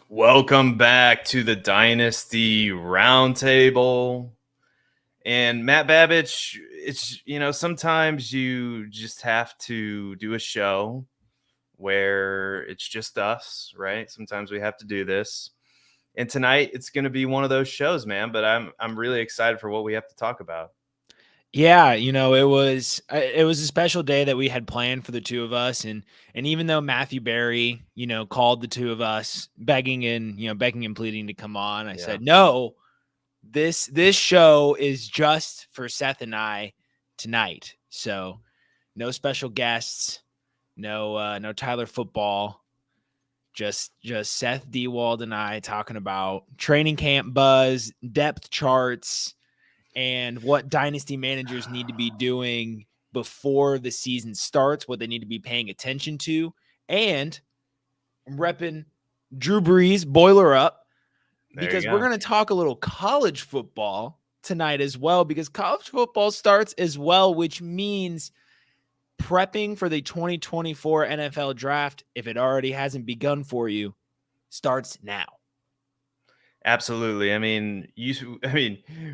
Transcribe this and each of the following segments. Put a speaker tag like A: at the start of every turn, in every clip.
A: Welcome back to the Dynasty Roundtable. And Matt Babich, it's, sometimes you just have to do a show where it's just us, right? Sometimes we have to do this. And tonight it's going to be one of those shows, man, but I'm really excited for what we have to talk about.
B: Yeah, it was a special day that we had planned for the two of us, and even though Matthew Berry, called the two of us begging and pleading to come on, I said, no, this show is just for Seth and I tonight. So no special guests, no Tyler football, just Seth Diewold and I talking about training camp buzz, depth charts, and what dynasty managers need to be doing before the season starts, what they need to be paying attention to. And I'm repping Drew Brees, boiler up, because we're going to talk a little college football tonight as well, because college football starts as well, which means prepping for the 2024 NFL draft, if it already hasn't begun for you, starts now.
A: Absolutely. I mean,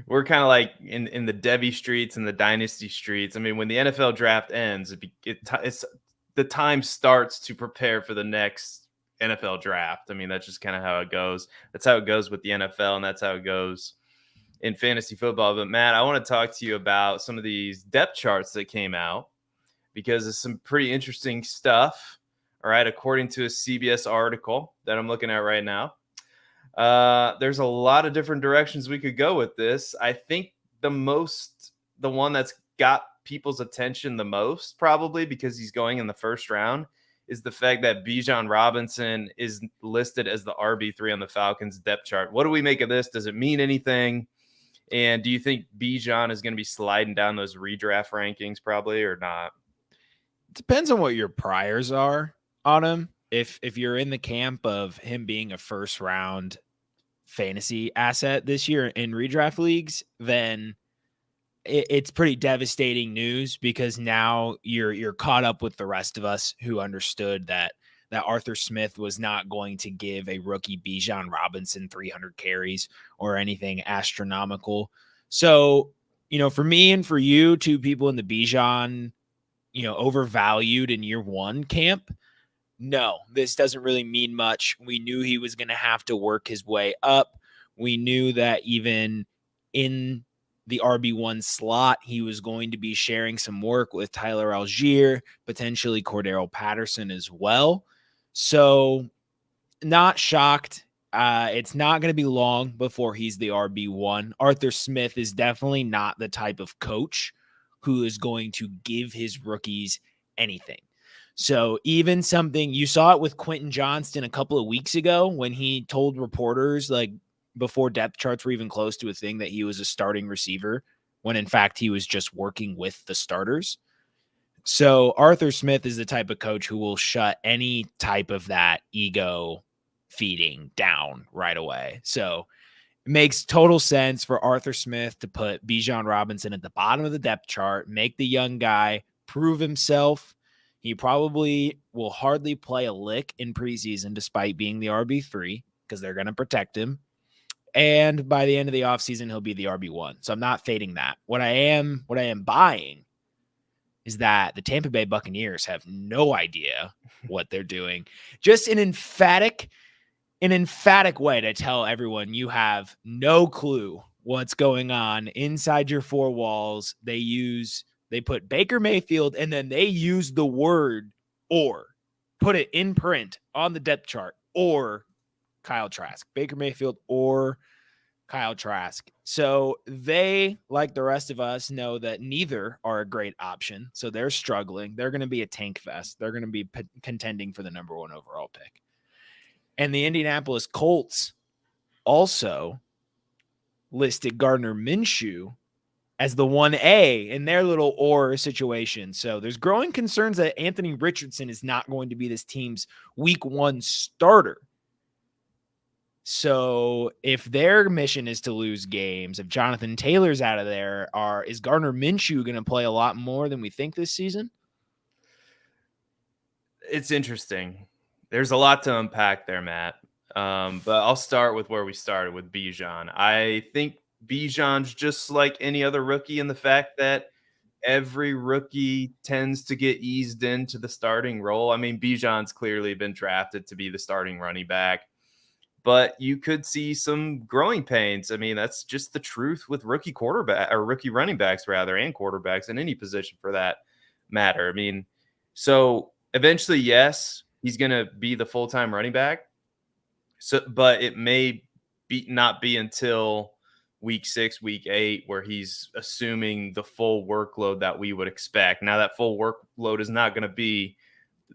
A: we're kind of like in the Debbie streets and the Dynasty streets. I mean, when the NFL draft ends, it's the time starts to prepare for the next NFL draft. I mean, that's just kind of how it goes. That's how it goes with the NFL, and that's how it goes in fantasy football. But Matt, I want to talk to you about some of these depth charts that came out, because it's some pretty interesting stuff. All right, according to a CBS article that I'm looking at right now. There's a lot of different directions we could go with this. I think the one that's got people's attention the most, probably because he's going in the first round, is the fact that Bijan Robinson is listed as the RB3 on the Falcons depth chart. What do we make of this? Does it mean anything? And do you think Bijan is going to be sliding down those redraft rankings probably or not?
B: Depends on what your priors are on him. If you're in the camp of him being a first round fantasy asset this year in redraft leagues, then it's pretty devastating news, because now you're caught up with the rest of us who understood that Arthur Smith was not going to give a rookie Bijan Robinson 300 carries or anything astronomical. So, for me and for you, two people in the Bijan, overvalued in year one camp, no, this doesn't really mean much. We knew he was going to have to work his way up. We knew that even in the RB1 slot, he was going to be sharing some work with Tyler Algier, potentially Cordero Patterson as well. So not shocked. It's not going to be long before he's the RB1. Arthur Smith is definitely not the type of coach who is going to give his rookies anything. So even something, you saw it with Quentin Johnston a couple of weeks ago when he told reporters, like before depth charts were even close to a thing, that he was a starting receiver, when in fact he was just working with the starters. So Arthur Smith is the type of coach who will shut any type of that ego feeding down right away. So it makes total sense for Arthur Smith to put Bijan Robinson at the bottom of the depth chart, make the young guy prove himself. He probably will hardly play a lick in preseason despite being the RB3, because they're going to protect him. And by the end of the offseason, he'll be the RB1. So I'm not fading that. What I am buying is that the Tampa Bay Buccaneers have no idea what they're doing. Just an emphatic way to tell everyone you have no clue what's going on inside your four walls. They put Baker Mayfield, and then they use the word "or," put it in print on the depth chart or Kyle Trask. Baker Mayfield or Kyle Trask. So they, like the rest of us, know that neither are a great option. So they're struggling. They're going to be a tank fest. They're going to be contending for the number 1 overall pick. And the Indianapolis Colts also listed Gardner Minshew as the 1A in their little or situation. So there's growing concerns that Anthony Richardson is not going to be this team's week 1 starter. So if their mission is to lose games, if Jonathan Taylor's out of there, is Gardner Minshew going to play a lot more than we think this season?
A: It's interesting. There's a lot to unpack there, Matt. But I'll start with where we started with Bijan. I think Bijan's just like any other rookie in the fact that every rookie tends to get eased into the starting role. I mean, Bijan's clearly been drafted to be the starting running back, but you could see some growing pains. I mean, that's just the truth with rookie quarterback or rookie running backs rather, and quarterbacks in any position for that matter. I mean, so eventually, yes, he's going to be the full-time running back. So, but it may not be until week 6, week 8, where he's assuming the full workload that we would expect. Now, that full workload is not going to be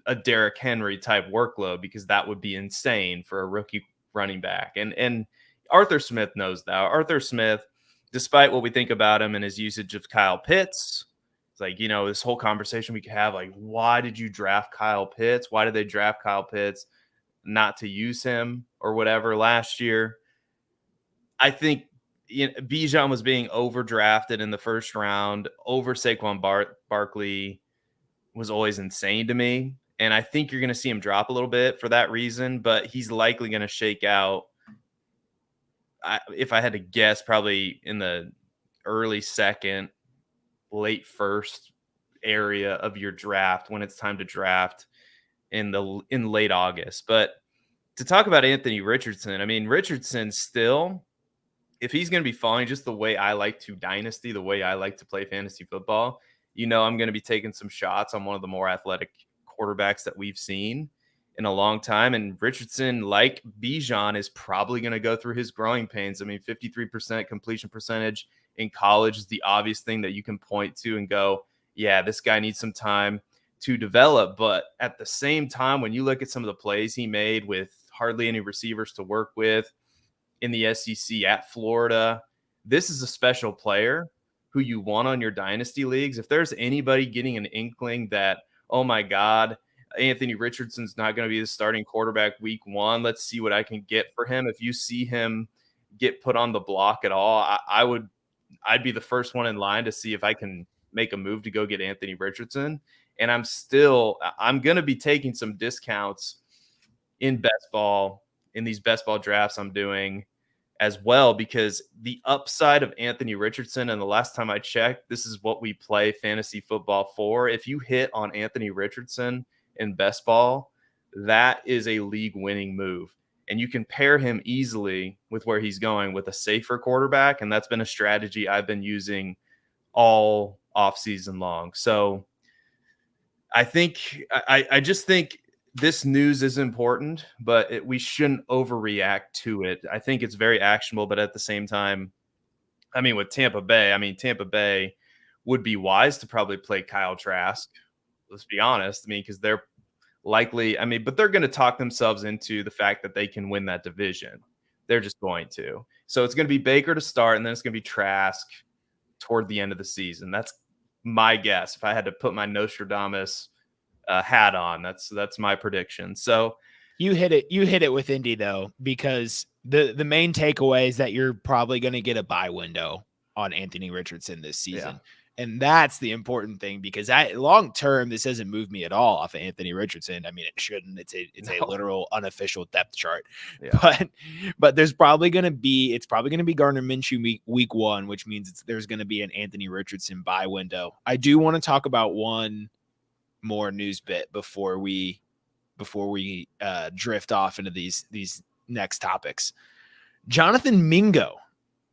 A: a Derrick Henry type workload, because that would be insane for a rookie running back. And Arthur Smith knows that. Arthur Smith, despite what we think about him and his usage of Kyle Pitts, it's like, this whole conversation we could have, like, why did you draft Kyle Pitts? Why did they draft Kyle Pitts not to use him or whatever last year? I think Bijan was being overdrafted in the first round over Saquon Barkley was always insane to me. And I think you're going to see him drop a little bit for that reason, but he's likely going to shake out, if I had to guess, probably in the early second, late first area of your draft when it's time to draft in late August. But to talk about Anthony Richardson, I mean, Richardson still, if he's going to be falling just the way I like to dynasty, the way I like to play fantasy football, I'm going to be taking some shots on one of the more athletic quarterbacks that we've seen in a long time. And Richardson, like Bijan, is probably going to go through his growing pains. I mean, 53% completion percentage in college is the obvious thing that you can point to and go, yeah, this guy needs some time to develop. But at the same time, when you look at some of the plays he made with hardly any receivers to work with in the SEC at Florida, this is a special player who you want on your dynasty leagues. If there's anybody getting an inkling that, oh my God, Anthony Richardson's not going to be the starting quarterback week 1, let's see what I can get for him. If you see him get put on the block at all, I'd be the first one in line to see if I can make a move to go get Anthony Richardson. And I'm going to be taking some discounts in best ball, in these best ball drafts I'm doing as well, because the upside of Anthony Richardson, and the last time I checked, this is what we play fantasy football for. If you hit on Anthony Richardson in best ball, that is a league winning move. And you can pair him easily with where he's going with a safer quarterback. And that's been a strategy I've been using all offseason long. So I just think this news is important, but we shouldn't overreact to it. I think it's very actionable, but at the same time, I mean, with Tampa Bay would be wise to probably play Kyle Trask. Let's be honest. I mean, because they're likely, but they're going to talk themselves into the fact that they can win that division. They're just going to. So it's going to be Baker to start, and then it's going to be Trask toward the end of the season. That's my guess. If I had to put my Nostradamus hat on, that's my prediction. So
B: you hit it with Indy though, because the main takeaway is that you're probably going to get a buy window on Anthony Richardson this season. Yeah. And that's the important thing, because long term, this doesn't move me at all off of Anthony Richardson. I mean, it shouldn't. It's a literal unofficial depth chart. Yeah. But it's probably going to be Gardner Minshew week 1, which means there's going to be an Anthony Richardson buy window. I do want to talk about one more news bit before we drift off into these next topics. Jonathan Mingo,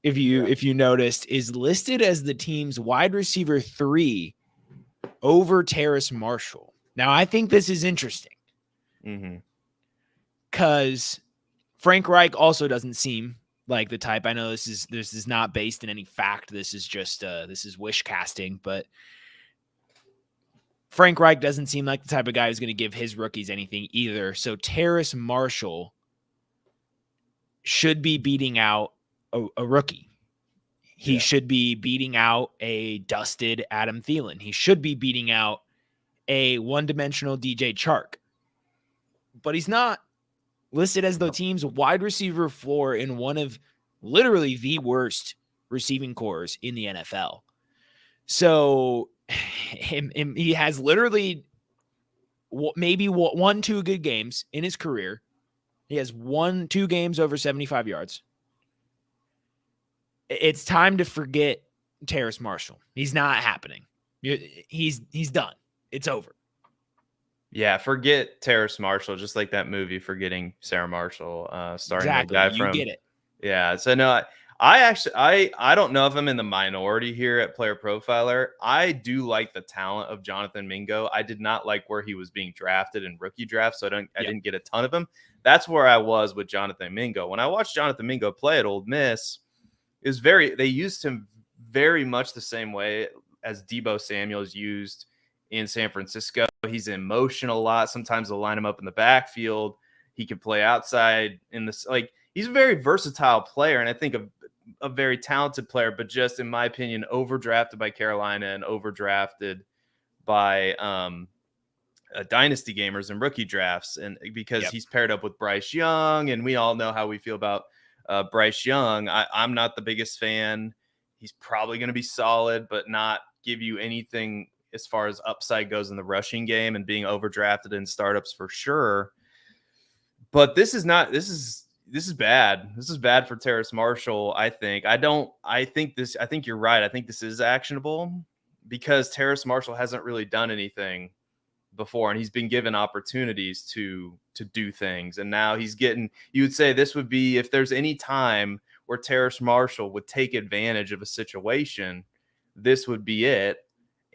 B: if you noticed, is listed as the team's wide receiver 3 over Terrace Marshall. Now, I think this is interesting. because Frank Reich also doesn't seem like the type. I know this is not based in any fact. This is just this is wish casting, but Frank Reich doesn't seem like the type of guy who's going to give his rookies anything either. So Terrace Marshall should be beating out a rookie. He should be beating out a dusted Adam Thielen. He should be beating out a one-dimensional DJ Chark. But he's not listed as the team's wide receiver floor in one of literally the worst receiving cores in the NFL. So he has literally maybe 1-2 good games in his career. He has 1-2 games over 75 yards. It's time to forget Terrace Marshall. He's not happening. He's done. It's over.
A: Yeah, forget Terrace Marshall, just like that movie, Forgetting Sarah Marshall, starring
B: Exactly.
A: the guy
B: You get it.
A: Yeah, so no, I don't know if I'm in the minority here at Player Profiler. I do like the talent of Jonathan Mingo. I did not like where he was being drafted in rookie drafts, so I didn't get a ton of him. That's where I was with Jonathan Mingo. When I watched Jonathan Mingo play at Ole Miss, they used him very much the same way as Deebo Samuel's used in San Francisco. He's in motion a lot. Sometimes they'll line him up in the backfield. He can play outside in this. Like, he's a very versatile player, and I think a very talented player, but just, in my opinion, overdrafted by Carolina and overdrafted by dynasty gamers and rookie drafts. And because he's paired up with Bryce Young, and we all know how we feel about Bryce Young. I'm not the biggest fan. He's probably going to be solid, but not give you anything as far as upside goes in the rushing game, and being overdrafted in startups for sure. But this is bad. This is bad for Terrace Marshall, I think. I think you're right. I think this is actionable because Terrace Marshall hasn't really done anything before, and he's been given opportunities to do things. And now you would say this would be, if there's any time where Terrace Marshall would take advantage of a situation, this would be it.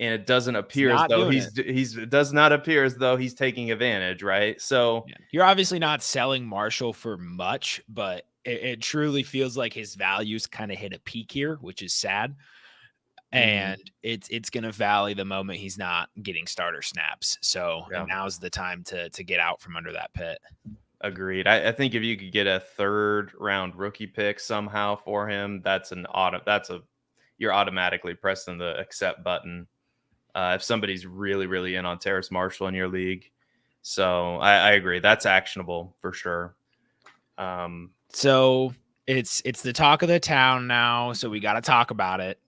A: And it doesn't appear as though it does not appear as though he's taking advantage, right? So
B: you're obviously not selling Marshall for much, but it truly feels like his values kind of hit a peak here, which is sad. And it's going to valley the moment he's not getting starter snaps. So now's the time to get out from under that pit.
A: Agreed. I think if you could get a 3rd round rookie pick somehow for him, you're automatically pressing the accept button. If somebody's really, really in on Terrace Marshall in your league. So I agree. That's actionable for sure.
B: So it's the talk of the town now. So we got to talk about it.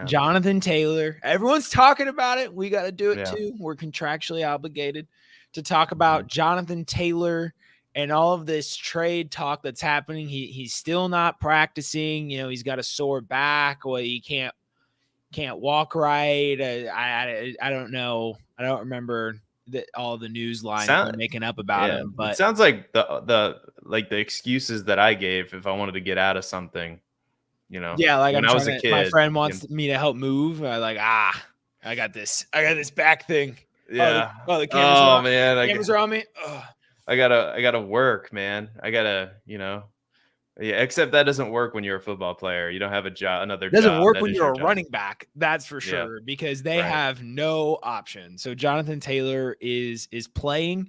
B: Jonathan Taylor. Everyone's talking about it. We got to do it too. We're contractually obligated to talk about Jonathan Taylor and all of this trade talk that's happening. He's still not practicing. He's got a sore back. Well, he can't walk right. I don't know. I don't remember all the news lines they're making up about him. But
A: it sounds like the excuses that I gave if I wanted to get out of something.
B: Like when I was a kid, my friend wants me to help move. I got this back thing.
A: Yeah.
B: The cameras are on.
A: Man,
B: the cameras are on me.
A: I gotta work, man. I gotta, except that doesn't work when you're a football player. You don't have a job, another job.
B: It doesn't work when you're a running back. That's for sure, because they have no option. So Jonathan Taylor is playing.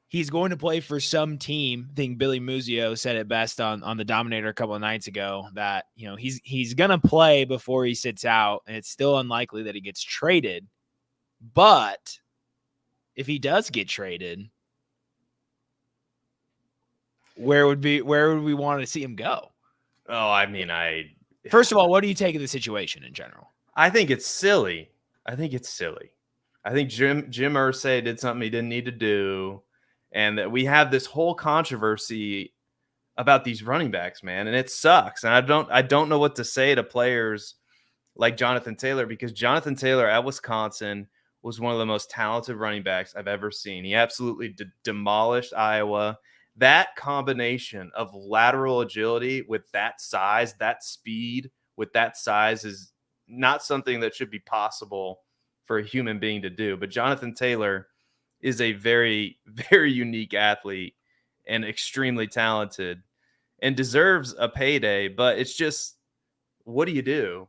B: He's going to play for some team. I think Billy Muzio said it best on the Dominator a couple of nights ago that, he's going to play before he sits out, and it's still unlikely that he gets traded. But if he does get traded, where would we want to see him go?
A: Oh, I mean,
B: first of all, what do you take of the situation in general?
A: I think it's silly. I think Jim Irsay did something he didn't need to do. And that we have this whole controversy about these running backs, man. And it sucks. And I don't know what to say to players like Jonathan Taylor, because Jonathan Taylor at Wisconsin was one of the most talented running backs I've ever seen. He absolutely demolished Iowa. That combination of lateral agility with that size, that speed with that size is not something that should be possible for a human being to do. But Jonathan Taylor is a very, very unique athlete and extremely talented and deserves a payday. But it's just, what do you do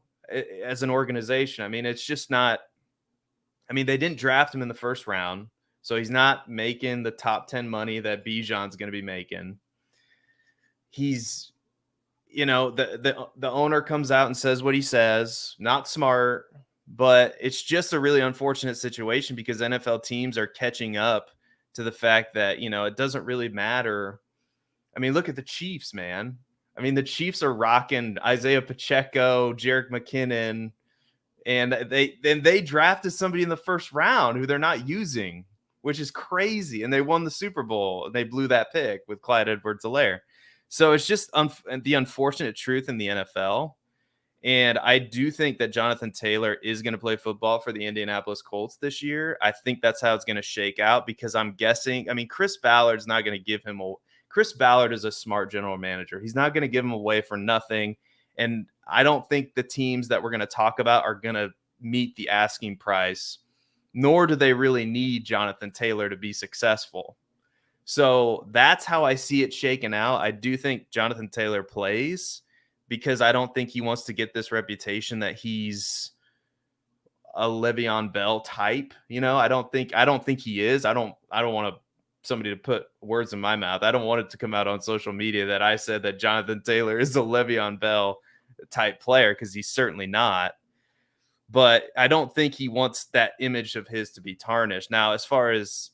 A: as an organization? I mean, it's just not. I mean, they didn't draft him in the first round, so he's not making the top 10 money that Bijan's going to be making. He's, the owner comes out and says what he says, not smart, but it's just a really unfortunate situation because NFL teams are catching up to the fact that, it doesn't really matter. I mean, look at the Chiefs, man. I mean, the Chiefs are rocking Isaiah Pacheco, Jerick McKinnon, and they drafted somebody in the first round who they're not using, which is crazy. And they won the Super Bowl and they blew that pick with Clyde Edwards-Helaire. So it's just the unfortunate truth in the NFL. And I do think that Jonathan Taylor is going to play football for the Indianapolis Colts this year. I think that's how it's going to shake out because I'm guessing, I mean, Chris Ballard's not going to give him Chris Ballard is a smart general manager. He's not going to give him away for nothing. And I don't think the teams that we're going to talk about are going to meet the asking price, nor do they really need Jonathan Taylor to be successful. So that's how I see it shaken out. I do think Jonathan Taylor plays because I don't think he wants to get this reputation that he's a Le'Veon Bell type. I don't think he is. I don't want somebody to put words in my mouth. I don't want it to come out on social media that I said that Jonathan Taylor is a Le'Veon Bell type player because he's certainly not. But I don't think he wants that image of his to be tarnished. Now, as far as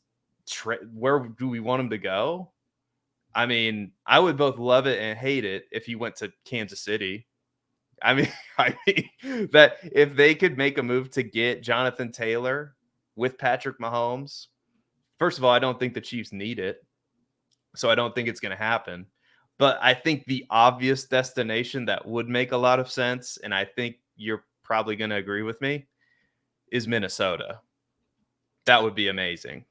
A: where do we want him to go? I mean, I would both love it and hate it if he went to Kansas City. I mean, that if they could make a move to get Jonathan Taylor with Patrick Mahomes, first of all, I don't think the Chiefs need it. So I don't think it's going to happen. But I think the obvious destination that would make a lot of sense, and I think you're probably going to agree with me, is Minnesota. That would be amazing.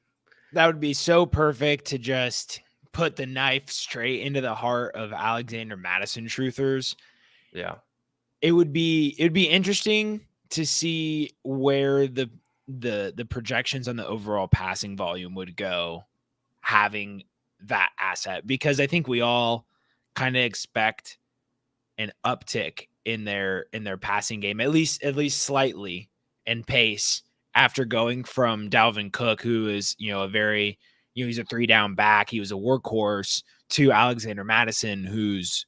B: That would be so perfect to just put the knife straight into the heart of Alexander Mattison truthers.
A: Yeah.
B: It'd be interesting to see where the projections on the overall passing volume would go having that asset, because I think we all kind of expect an uptick in their passing game, at least slightly in pace after going from Dalvin Cook, who is, a very, he's a 3-down back. He was a workhorse, to Alexander Mattison, who's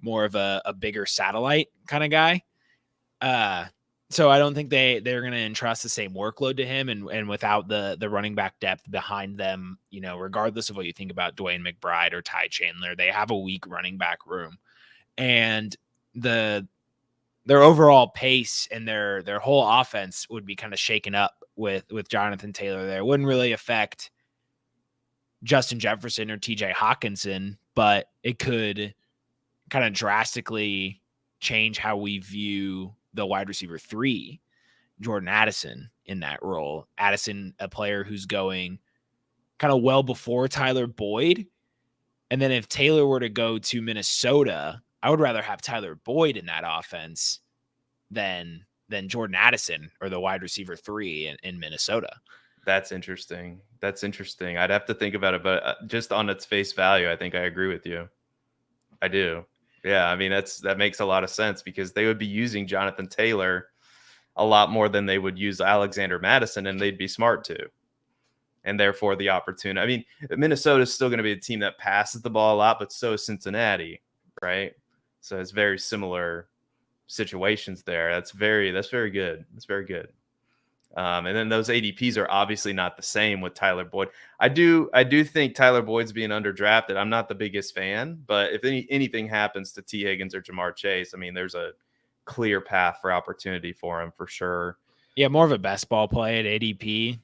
B: more of a bigger satellite kind of guy. So I don't think they're going to entrust the same workload to him, and without the running back depth behind them, regardless of what you think about Dwayne McBride or Ty Chandler, they have a weak running back room, and their overall pace and their whole offense would be kind of shaken up with Jonathan Taylor there. It wouldn't really affect Justin Jefferson or TJ Hawkinson, but it could kind of drastically change how we view the wide receiver 3, Jordan Addison, in that role. Addison, a player who's going kind of well before Tyler Boyd. And then if Taylor were to go to Minnesota, I would rather have Tyler Boyd in that offense than Jordan Addison or the wide receiver 3 in Minnesota.
A: That's interesting. I'd have to think about it, but just on its face value, I think I agree with you. I do. Yeah, I mean, that makes a lot of sense because they would be using Jonathan Taylor a lot more than they would use Alexander Mattison, and they'd be smart to. And therefore the opportunity. I mean, Minnesota is still going to be a team that passes the ball a lot, but so is Cincinnati, right? So it's very similar situations there. That's very good. That's very good. And then those ADPs are obviously not the same with Tyler Boyd. I do think Tyler Boyd's being underdrafted. I'm not the biggest fan, but if anything happens to T. Higgins or Jamar Chase, I mean, there's a clear path for opportunity for him for sure.
B: Yeah, more of a best ball play at ADP.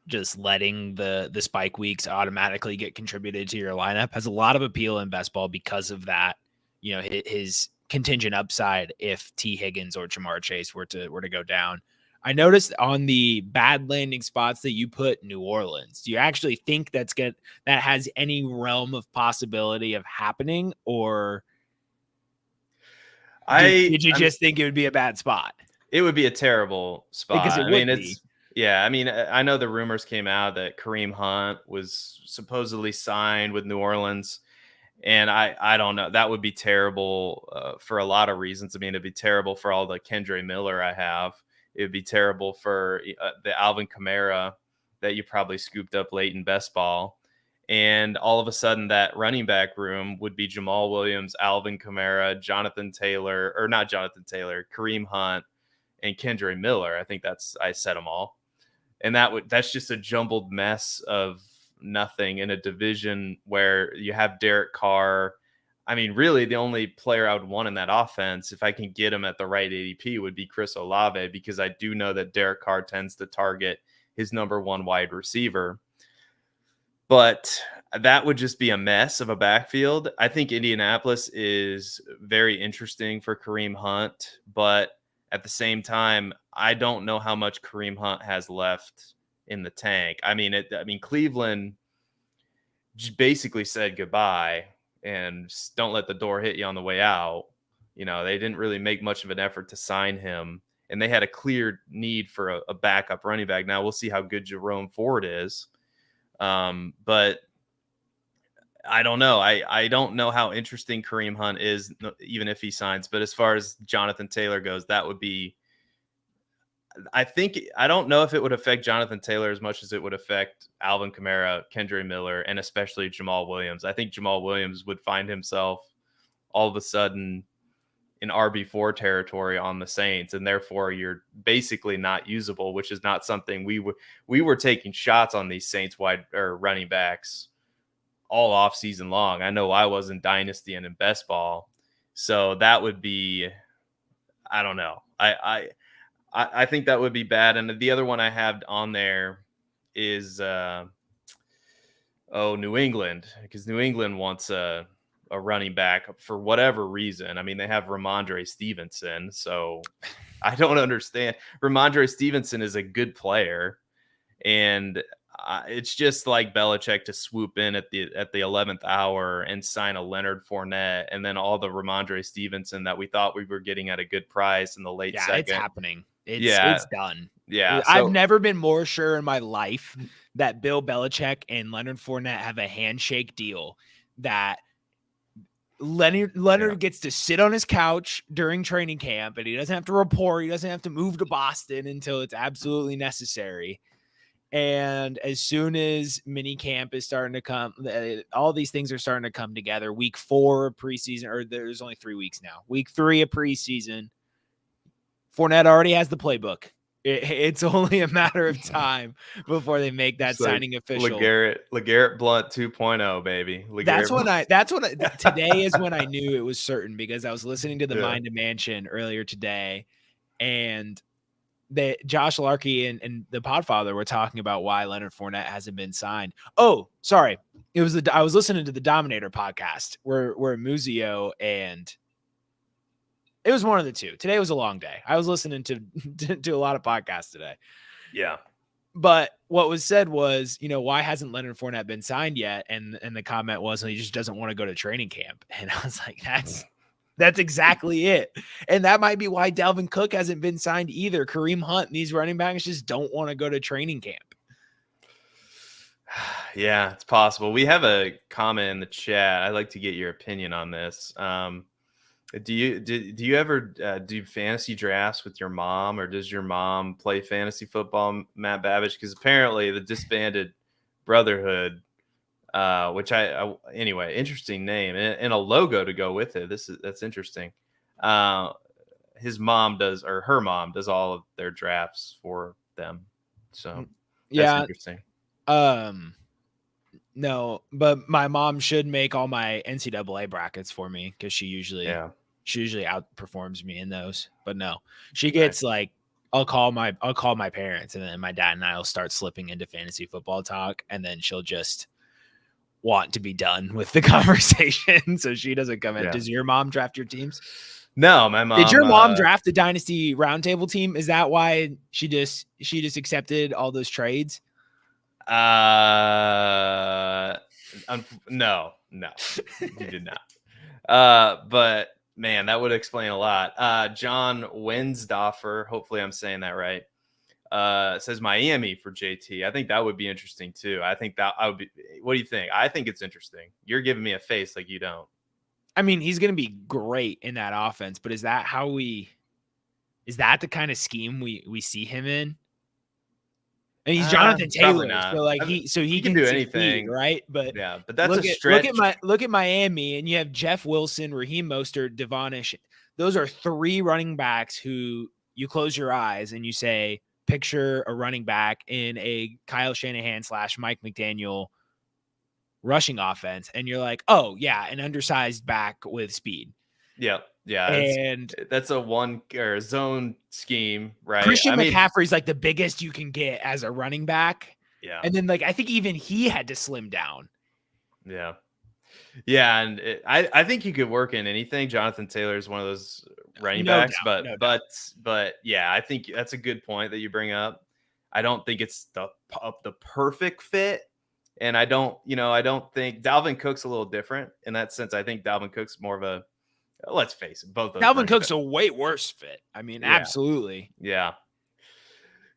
B: Just letting the spike weeks automatically get contributed to your lineup has a lot of appeal in best ball because of that. His contingent upside if T. Higgins or Jamar Chase were to go down. I noticed on the bad landing spots that you put New Orleans. Do you actually think that has any realm of possibility of happening, or did you just think it would be a bad spot?
A: It would be a terrible spot.
B: Because it would be.
A: Yeah, I mean, I know the rumors came out that Kareem Hunt was supposedly signed with New Orleans, and I don't know. That would be terrible for a lot of reasons. I mean, it'd be terrible for all the Kendre Miller I have. It would be terrible for the Alvin Kamara that you probably scooped up late in best ball. And all of a sudden, that running back room would be Jamal Williams, Alvin Kamara, Jonathan Taylor, or not Jonathan Taylor, Kareem Hunt, and Kendre Miller. I think I said them all. And that's just a jumbled mess of nothing in a division where you have Derek Carr. I mean, really, the only player I would want in that offense, if I can get him at the right ADP, would be Chris Olave, because I do know that Derek Carr tends to target his number one wide receiver. But that would just be a mess of a backfield. I think Indianapolis is very interesting for Kareem Hunt, but at the same time, I don't know how much Kareem Hunt has left in the tank. I mean, Cleveland basically said goodbye and don't let the door hit you on the way out. You know, they didn't really make much of an effort to sign him, and they had a clear need for a backup running back. Now we'll see how good Jerome Ford is. But I don't know. I don't know how interesting Kareem Hunt is, even if he signs. But as far as Jonathan Taylor goes, that would be. I don't know if it would affect Jonathan Taylor as much as it would affect Alvin Kamara, Kendre Miller, and especially Jamal Williams. I think Jamal Williams would find himself all of a sudden in RB4 territory on the Saints, and therefore you're basically not usable, which is not something we were taking shots on these Saints wide or running backs all off season long. I know I was in Dynasty and in best ball. So that would be, I don't know. I think that would be bad. And the other one I have on there is New England, because New England wants a running back for whatever reason. I mean, they have Ramondre Stevenson, so I don't understand. Ramondre Stevenson is a good player, and it's just like Belichick to swoop in at the 11th hour and sign a Leonard Fournette, and then all the Ramondre Stevenson that we thought we were getting at a good price in the late second.
B: It's happening. It's done.
A: Yeah,
B: I've never been more sure in my life that Bill Belichick and Leonard Fournette have a handshake deal, that Leonard gets to sit on his couch during training camp, and he doesn't have to report. He doesn't have to move to Boston until it's absolutely necessary. And as soon as mini camp is starting to come, all these things are starting to come together. Week 4 of preseason, or there's only 3 weeks now. Week 3 of preseason, Fournette already has the playbook. It's only a matter of time before they make that signing official.
A: LeGarrette Blount 2.0, baby.
B: Today is when I knew it was certain, because I was listening to the Mind of Mansion earlier today, and Josh Larkey and the Podfather were talking about why Leonard Fournette hasn't been signed. Oh, sorry. I was listening to the Dominator podcast where Muzio, and it was one of the two. Today was a long day. I was listening to a lot of podcasts today.
A: Yeah.
B: But what was said was, why hasn't Leonard Fournette been signed yet? And the comment was, he just doesn't want to go to training camp. And I was like, that's exactly it. And that might be why Dalvin Cook hasn't been signed either. Kareem Hunt and these running backs just don't want to go to training camp.
A: Yeah, it's possible. We have a comment in the chat. I'd like to get your opinion on this. Do you ever do fantasy drafts with your mom, or does your mom play fantasy football, Matt Babich? Because apparently the disbanded Brotherhood, which anyway, interesting name and a logo to go with it. That's interesting. Her mom does all of their drafts for them. So that's interesting.
B: No, but my mom should make all my NCAA brackets for me, because she usually outperforms me in those. But no, she gets I'll call my parents, and then my dad and I will start slipping into fantasy football talk, and then she'll just want to be done with the conversation, so she doesn't come in. Does your mom draft your teams?
A: No, my mom.
B: Did your mom draft the Dynasty Roundtable team? Is that why she just accepted all those trades?
A: No, he did not. But man, that would explain a lot. John Wensdorfer, hopefully I'm saying that right, says Miami for JT. I think that would be interesting too. I think that I would be. What do you think? I think it's interesting. You're giving me a face like you don't.
B: I mean, he's going to be great in that offense, but is that the kind of scheme we see him in? And he's Jonathan
A: Probably
B: Taylor,
A: not.
B: so like
A: I mean,
B: he
A: can
B: can
A: do
B: succeed,
A: anything,
B: right? But
A: yeah. But that's a stretch.
B: Look at Miami, and you have Jeff Wilson, Raheem Mostert, Devonish. Those are 3 running backs who you close your eyes and you say, picture a running back in a Kyle Shanahan / Mike McDaniel rushing offense, and you're like, oh yeah, an undersized back with speed.
A: Yeah.
B: And
A: that's a one or zone scheme, right?
B: Christian McCaffrey's like the biggest you can get as a running back.
A: Yeah.
B: And then like I think even he had to slim down.
A: Yeah. Yeah, and I think he could work in anything. Jonathan Taylor is one of those running backs, but yeah, I think that's a good point that you bring up. I don't think it's the perfect fit, and I don't think Dalvin Cook's a little different in that sense. I think Dalvin Cook's more of a, let's face it, both those.
B: Dalvin Cook's a way worse fit. I mean,
A: yeah.
B: Absolutely.
A: Yeah.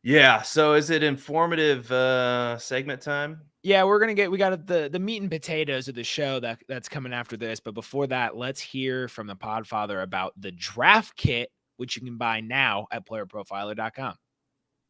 A: Yeah. So is it informative segment time?
B: Yeah, we got the meat and potatoes of the show that's coming after this. But before that, let's hear from the Podfather about the draft kit, which you can buy now at PlayerProfiler.com.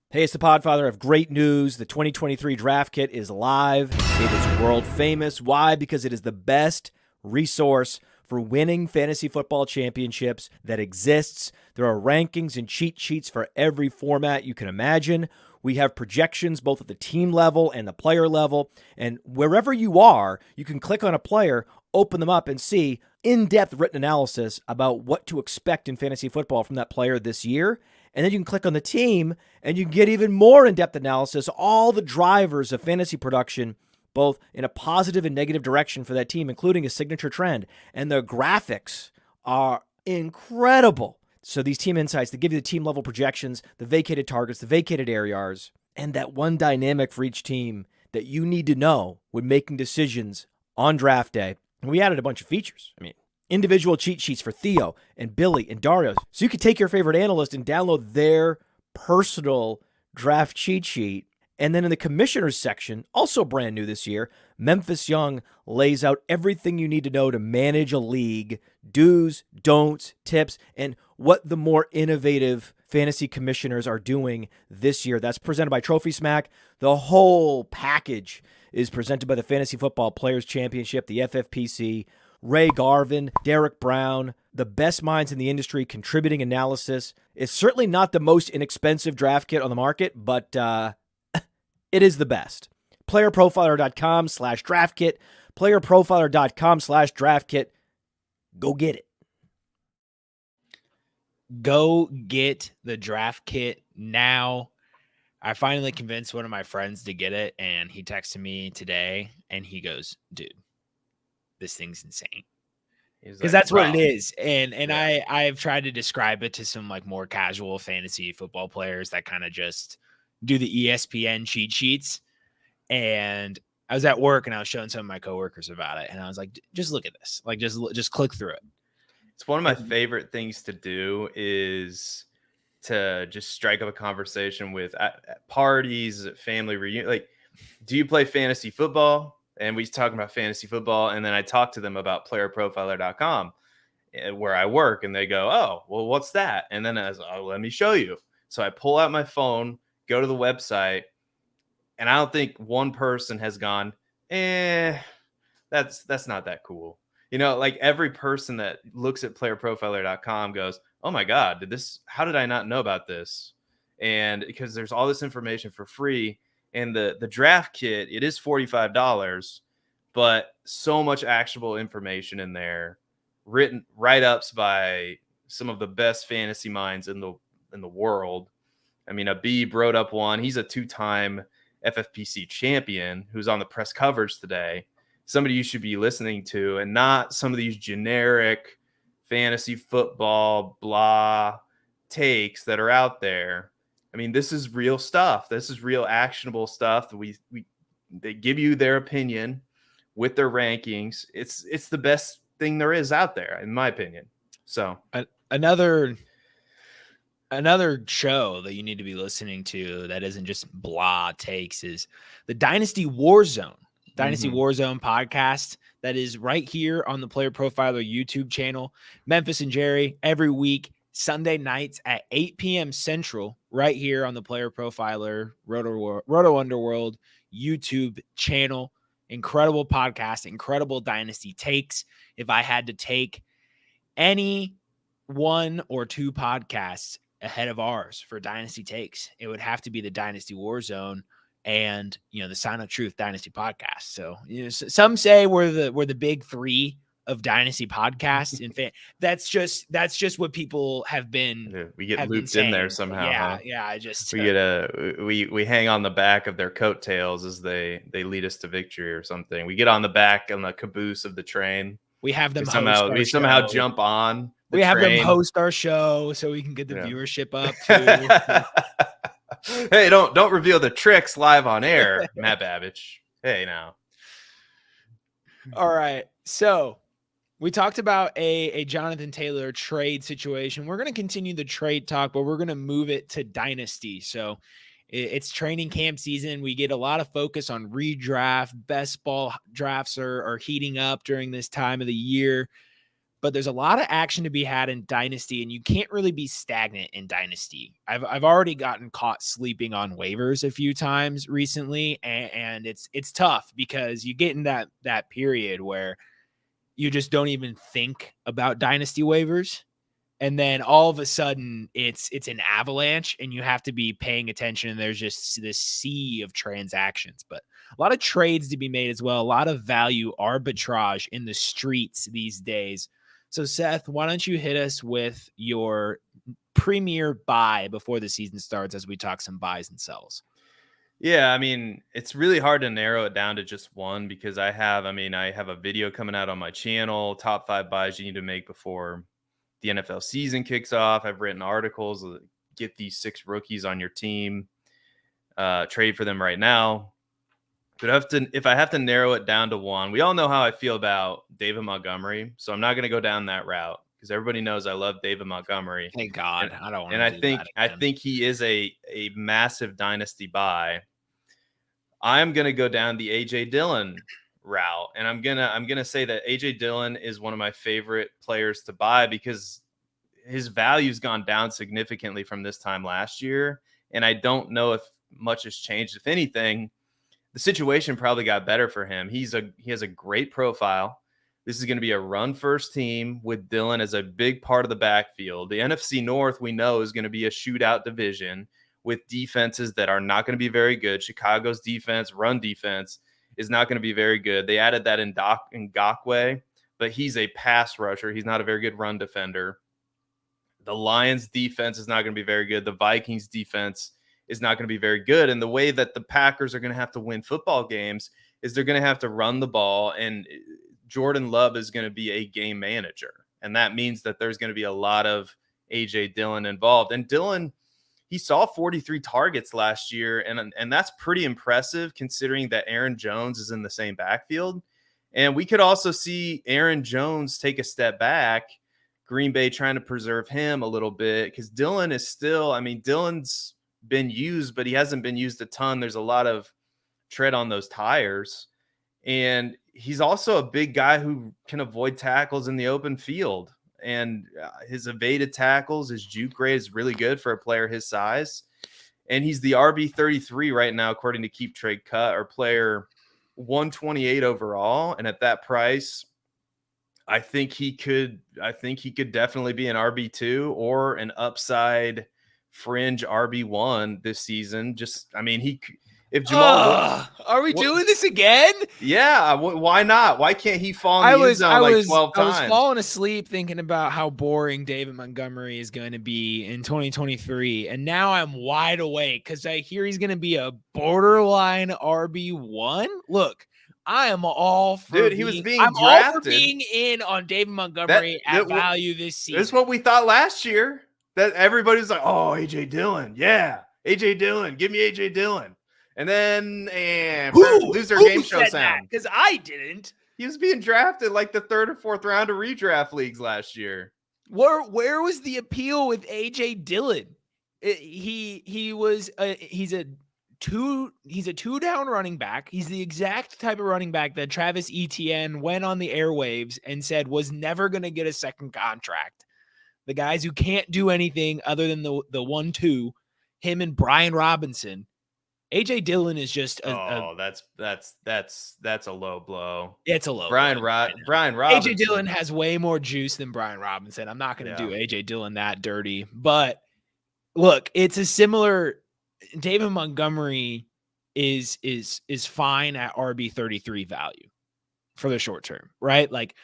C: Hey, it's the Podfather. I have great news. The 2023 draft kit is live. It is world famous. Why? Because it is the best resource for winning fantasy football championships that exists. There are rankings and cheat sheets for every format you can imagine. We have projections both at the team level and the player level. And wherever you are, you can click on a player, open them up, and see in-depth written analysis about what to expect in fantasy football from that player this year. And then you can click on the team, and you can get even more in-depth analysis, all the drivers of fantasy production, both in a positive and negative direction for that team, including a signature trend. And the graphics are incredible. So these team insights, they give you the team level projections, the vacated targets, the vacated ARs, and that one dynamic for each team that you need to know when making decisions on draft day. And we added a bunch of features. I mean, individual cheat sheets for Theo and Billy and Dario. So you can take your favorite analyst and download their personal draft cheat sheet. And then in the commissioners section, also brand new this year, Memphis Young lays out everything you need to know to manage a league, do's, don'ts, tips, and what the more innovative fantasy commissioners are doing this year. That's presented by Trophy Smack. The whole package is presented by the Fantasy Football Players Championship, the FFPC, Ray Garvin, Derek Brown, the best minds in the industry contributing analysis. It's certainly not the most inexpensive draft kit on the market, but it is the best. PlayerProfiler.com/draft kit. PlayerProfiler.com/draft kit. Go get it.
B: Go get the draft kit now. I finally convinced one of my friends to get it, and he texted me today, and he goes, dude, this thing's insane. Because that's what it is. And yeah. I've tried to describe it to some like more casual fantasy football players that kind of just do the ESPN cheat sheets. And I was at work and I was showing some of my coworkers about it. And I was like, just look at this. Like, just click through it.
A: It's one of my favorite things to do is to just strike up a conversation with at parties, at family reunion. Like, do you play fantasy football? And we talk about fantasy football. And then I talk to them about playerprofiler.com where I work, and they go, oh, well, what's that? And then I was like, oh, let me show you. So I pull out my phone, go to the website, and I don't think one person has gone, that's not that cool. You know, like every person that looks at playerprofiler.com goes, oh my God, how did I not know about this? And because there's all this information for free, and the draft kit, it is $45, but so much actionable information in there, written write-ups by some of the best fantasy minds in the world. I mean, Abib wrote up one. He's a 2-time FFPC champion who's on the press coverage today. Somebody you should be listening to, and not some of these generic fantasy football blah takes that are out there. I mean, this is real stuff. This is real actionable stuff that they give you their opinion with their rankings. It's the best thing there is out there, in my opinion. So
B: another Another show that you need to be listening to that isn't just blah takes is the Dynasty Warzone. Dynasty Warzone podcast that is right here on the Player Profiler YouTube channel. Memphis and Jerry every week, Sunday nights at 8 p.m. Central, right here on the Player Profiler Roto Underworld YouTube channel. Incredible podcast, incredible Dynasty takes. If I had to take any one or two podcasts ahead of ours for Dynasty takes, it would have to be the Dynasty Warzone and the Sign of Truth Dynasty podcast. So some say we're the big three of Dynasty podcasts. In fact, that's just what people have been.
A: We get looped in there somehow.
B: Yeah,
A: huh?
B: yeah. I just
A: we hang on the back of their coattails as they lead us to victory or something. We get on the caboose of the train.
B: We have them
A: we somehow jump on.
B: We have them host our show so we can get the viewership up too.
A: Hey, don't reveal the tricks live on air, Matt Babich. Hey, now.
B: All right. So we talked about a Jonathan Taylor trade situation. We're going to continue the trade talk, but we're going to move it to Dynasty. So it's training camp season. We get a lot of focus on redraft. Best ball drafts are heating up during this time of the year. But there's a lot of action to be had in Dynasty, and you can't really be stagnant in Dynasty. I've already gotten caught sleeping on waivers a few times recently, and it's tough because you get in that period where you just don't even think about Dynasty waivers, and then all of a sudden it's an avalanche, and you have to be paying attention, and there's just this sea of transactions. But a lot of trades to be made as well, a lot of value arbitrage in the streets these days. So, Seth, why don't you hit us with your premier buy before the season starts as we talk some buys and sells?
A: Yeah, I mean, it's really hard to narrow it down to just one because I have a video coming out on my channel, top 5 buys you need to make before the NFL season kicks off. I've written articles, get these 6 rookies on your team, trade for them right now. But if I have to narrow it down to one, we all know how I feel about David Montgomery, so I'm not going to go down that route because everybody knows I love David Montgomery.
B: Thank God, I don't want to.
A: And I think he is a massive dynasty buy. I'm going to go down the AJ Dillon route, and I'm gonna say that AJ Dillon is one of my favorite players to buy because his value's gone down significantly from this time last year, and I don't know if much has changed. If anything, the situation probably got better for him. He has a great profile. This is going to be a run-first team with Dillon as a big part of the backfield. The NFC North, we know, is going to be a shootout division with defenses that are not going to be very good. Chicago's defense, run defense, is not going to be very good. They added that in Ngakoue, but he's a pass rusher. He's not a very good run defender. The Lions' defense is not going to be very good. The Vikings' defense is not going to be very good. And the way that the Packers are going to have to win football games is they're going to have to run the ball, and Jordan Love is going to be a game manager. And that means that there's going to be a lot of AJ Dillon involved. And Dillon, he saw 43 targets last year, and that's pretty impressive considering that Aaron Jones is in the same backfield. And we could also see Aaron Jones take a step back, Green Bay trying to preserve him a little bit because Dillon is still, Dillon's been used, but he hasn't been used a ton. There's a lot of tread on those tires. And he's also a big guy who can avoid tackles in the open field. And his evaded tackles, his juke rate is really good for a player his size. And he's the RB33 right now, according to Keep Trade Cut, or player 128 overall. And at that price, I think he could definitely be an RB2 or an upside fringe RB1 this season. If Jamal,
B: are we doing this again?
A: Yeah, why not? Why can't he fall in the end zone like 12 times?
B: I was falling asleep thinking about how boring David Montgomery is going to be in 2023, and now I'm wide awake because I hear he's going to be a borderline RB1. Look, I am all for
A: he was being
B: I'm
A: drafted.
B: all for being in on David Montgomery at value this season.
A: This is what we thought last year. That everybody was like, oh, AJ Dillon. Yeah, AJ Dillon. Give me AJ Dillon. And then loser game show sound.
B: Because I didn't.
A: He was being drafted like the 3rd or 4th round of redraft leagues last year.
B: Where was the appeal with AJ Dillon? He's a two down running back. He's the exact type of running back that Travis Etienne went on the airwaves and said was never going to get a second contract. The guys who can't do anything other than the 1-2, him and Brian Robinson. AJ Dillon is just
A: that's a low blow.
B: It's a low
A: Brian
B: blow.
A: Brian Robinson.
B: AJ Dillon has way more juice than Brian Robinson. I'm not going to do AJ Dillon that dirty, but look, it's a similar. David Montgomery is fine at RB 33 value for the short term, right? Like,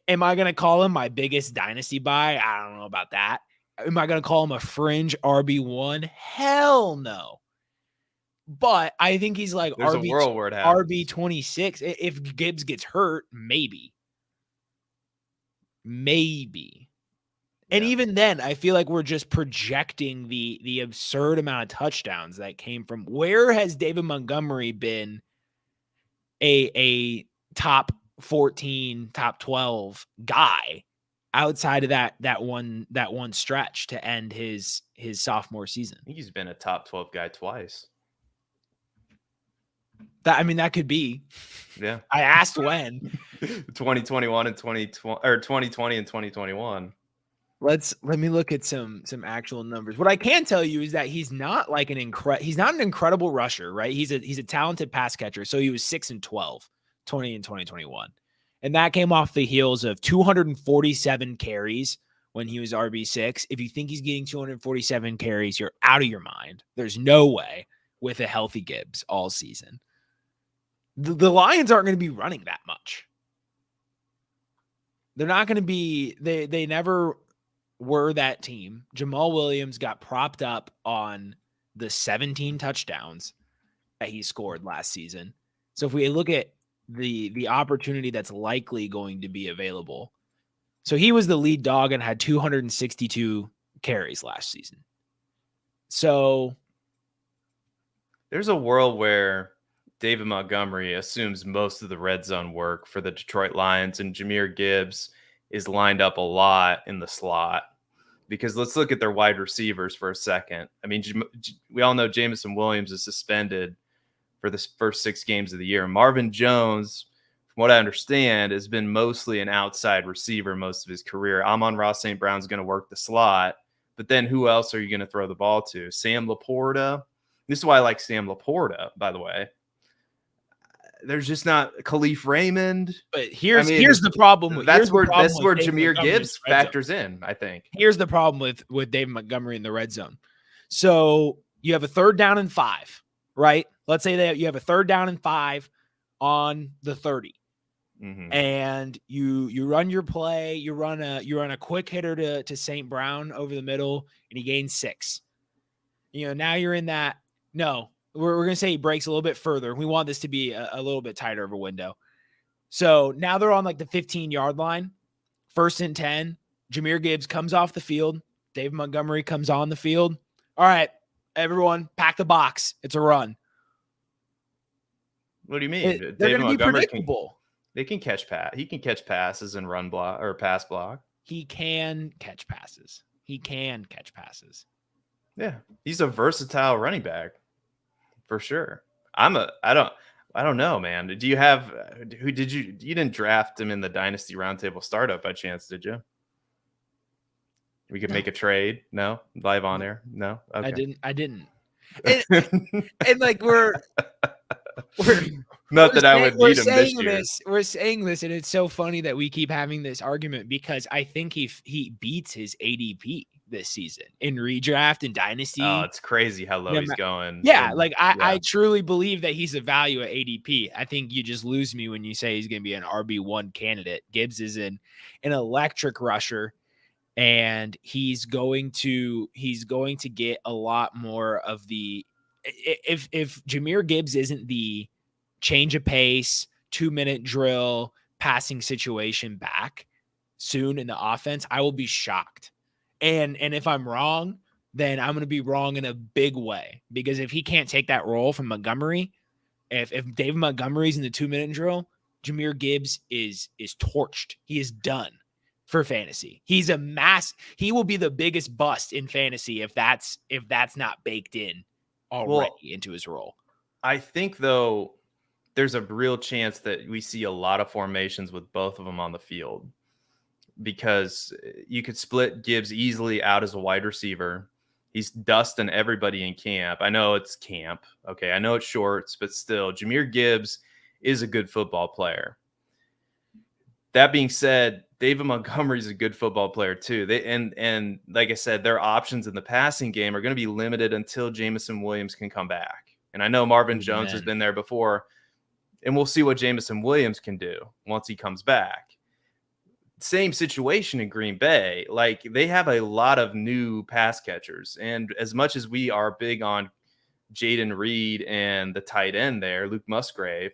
B: am I going to call him my biggest dynasty buy? I don't know about that. Am I going to call him a fringe RB1? Hell no. But I think he's like
A: There's a world where it happens.
B: RB 26. If Gibbs gets hurt, maybe. And even then, I feel like we're just projecting the absurd amount of touchdowns that came from. Where has David Montgomery been a top 14, top 12 guy outside of that one stretch to end his sophomore season?
A: I think he's been a top 12 guy twice.
B: That could be.
A: Yeah.
B: I asked when.
A: 2021 and 2020 or 2020 and 2021.
B: Let me look at some actual numbers. What I can tell you is that he's not like he's not an incredible rusher, right? He's a talented pass catcher. So he was 6 and 12, 20 and 2021. And that came off the heels of 247 carries when he was RB6. If you think he's getting 247 carries, you're out of your mind. There's no way with a healthy Gibbs all season. The Lions aren't going to be running that much. They're not going to be, they never were that team. Jamal Williams got propped up on the 17 touchdowns that he scored last season. So if we look at the opportunity that's likely going to be available. So he was the lead dog and had 262 carries last season. So
A: there's a world where David Montgomery assumes most of the red zone work for the Detroit Lions, and Jahmyr Gibbs is lined up a lot in the slot. Because let's look at their wide receivers for a second. I mean, we all know Jameson Williams is suspended for the first 6 games of the year. Marvin Jones, from what I understand, has been mostly an outside receiver most of his career. Amon-Ra St. Brown's going to work the slot. But then who else are you going to throw the ball to? Sam Laporta. This is why I like Sam Laporta, by the way. There's just not Khalif Raymond.
B: But here's the problem.
A: That's where Jahmyr Gibbs factors in, I think.
B: Here's the problem with David Montgomery in the red zone. So you have a 3rd down and 5, right? Let's say that you have a 3rd down and 5 on the 30. Mm-hmm. And you run your play, you run a quick hitter to St. Brown over the middle, and he gains 6. Now you're in that. No. We're going to say he breaks a little bit further. We want this to be a little bit tighter of a window. So now they're on like the 15-yard line, 1st and 10. Jahmyr Gibbs comes off the field. David Montgomery comes on the field. All right, everyone, pack the box. It's a run.
A: What do you mean?
B: They're going to be predictable.
A: They can catch pass. He can catch passes and run block or pass block.
B: He can catch passes.
A: Yeah, he's a versatile running back. For sure. I don't know, man. Do you have you didn't draft him in the Dynasty Roundtable startup by chance, did you? We could make a trade. No, live on air. No, okay.
B: I didn't. And like we're
A: not that I would need him this year.
B: We're saying this, and it's so funny that we keep having this argument because I think he beats his ADP this season in redraft and dynasty.
A: Oh, it's crazy how low he's going.
B: Yeah, I truly believe that he's a value at ADP. I think you just lose me when you say he's going to be an RB1 candidate. Gibbs is an electric rusher, and he's going to get a lot more of the if Jahmyr Gibbs isn't the change of pace, 2-minute drill, passing situation back soon in the offense, I will be shocked. And if I'm wrong, then I'm going to be wrong in a big way, because if he can't take that role from Montgomery, if David Montgomery's in the 2-minute drill, Jahmyr Gibbs is torched. He is done for fantasy. He will be the biggest bust in fantasy if that's not baked in already into his role.
A: I think though there's a real chance that we see a lot of formations with both of them on the field, because you could split Gibbs easily out as a wide receiver. He's dusting everybody in camp. I know it's camp. Okay. I know it's shorts, but still, Jahmyr Gibbs is a good football player. That being said, David Montgomery is a good football player too. And like I said, their options in the passing game are going to be limited until Jameson Williams can come back. And I know Marvin Jones has been there before, and we'll see what Jameson Williams can do once he comes back. Same situation in Green Bay. Like, they have a lot of new pass catchers. And as much as we are big on Jaden Reed and the tight end there, Luke Musgrave,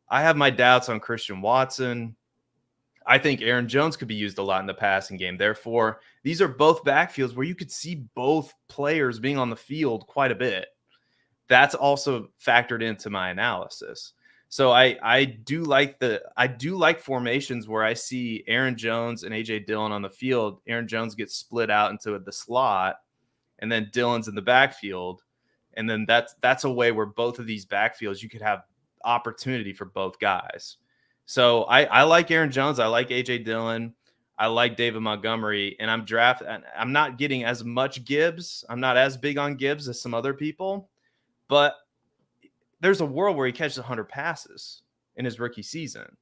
A: I have my doubts on Christian Watson. I think Aaron Jones could be used a lot in the passing game. Therefore, these are both backfields where you could see both players being on the field quite a bit. That's also factored into my analysis. So I do like formations where I see Aaron Jones and AJ Dillon on the field. Aaron Jones gets split out into the slot, and then Dillon's in the backfield. And then that's a way where both of these backfields, you could have opportunity for both guys. So I like Aaron Jones. I like AJ Dillon. I like David Montgomery, and I'm not getting as much Gibbs. I'm not as big on Gibbs as some other people, but there's a world where he catches 100 passes in his rookie season,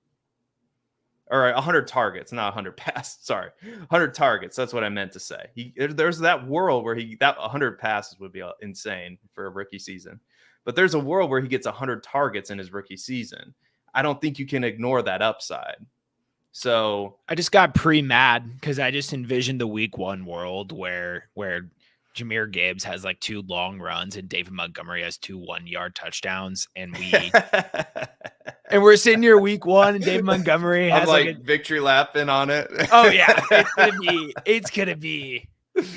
A: or 100 targets, not 100 passes. Sorry, 100 targets. That's what I meant to say. There's that world where that 100 passes would be insane for a rookie season, but there's a world where he gets 100 targets in his rookie season. I don't think you can ignore that upside. So
B: I just got pre-mad because I just envisioned the week 1 world where Jahmyr Gibbs has like 2 long runs and David Montgomery has 2 1-yard touchdowns, and we're sitting here week 1 and David Montgomery has
A: like a victory lapping on it.
B: Oh yeah, it's gonna be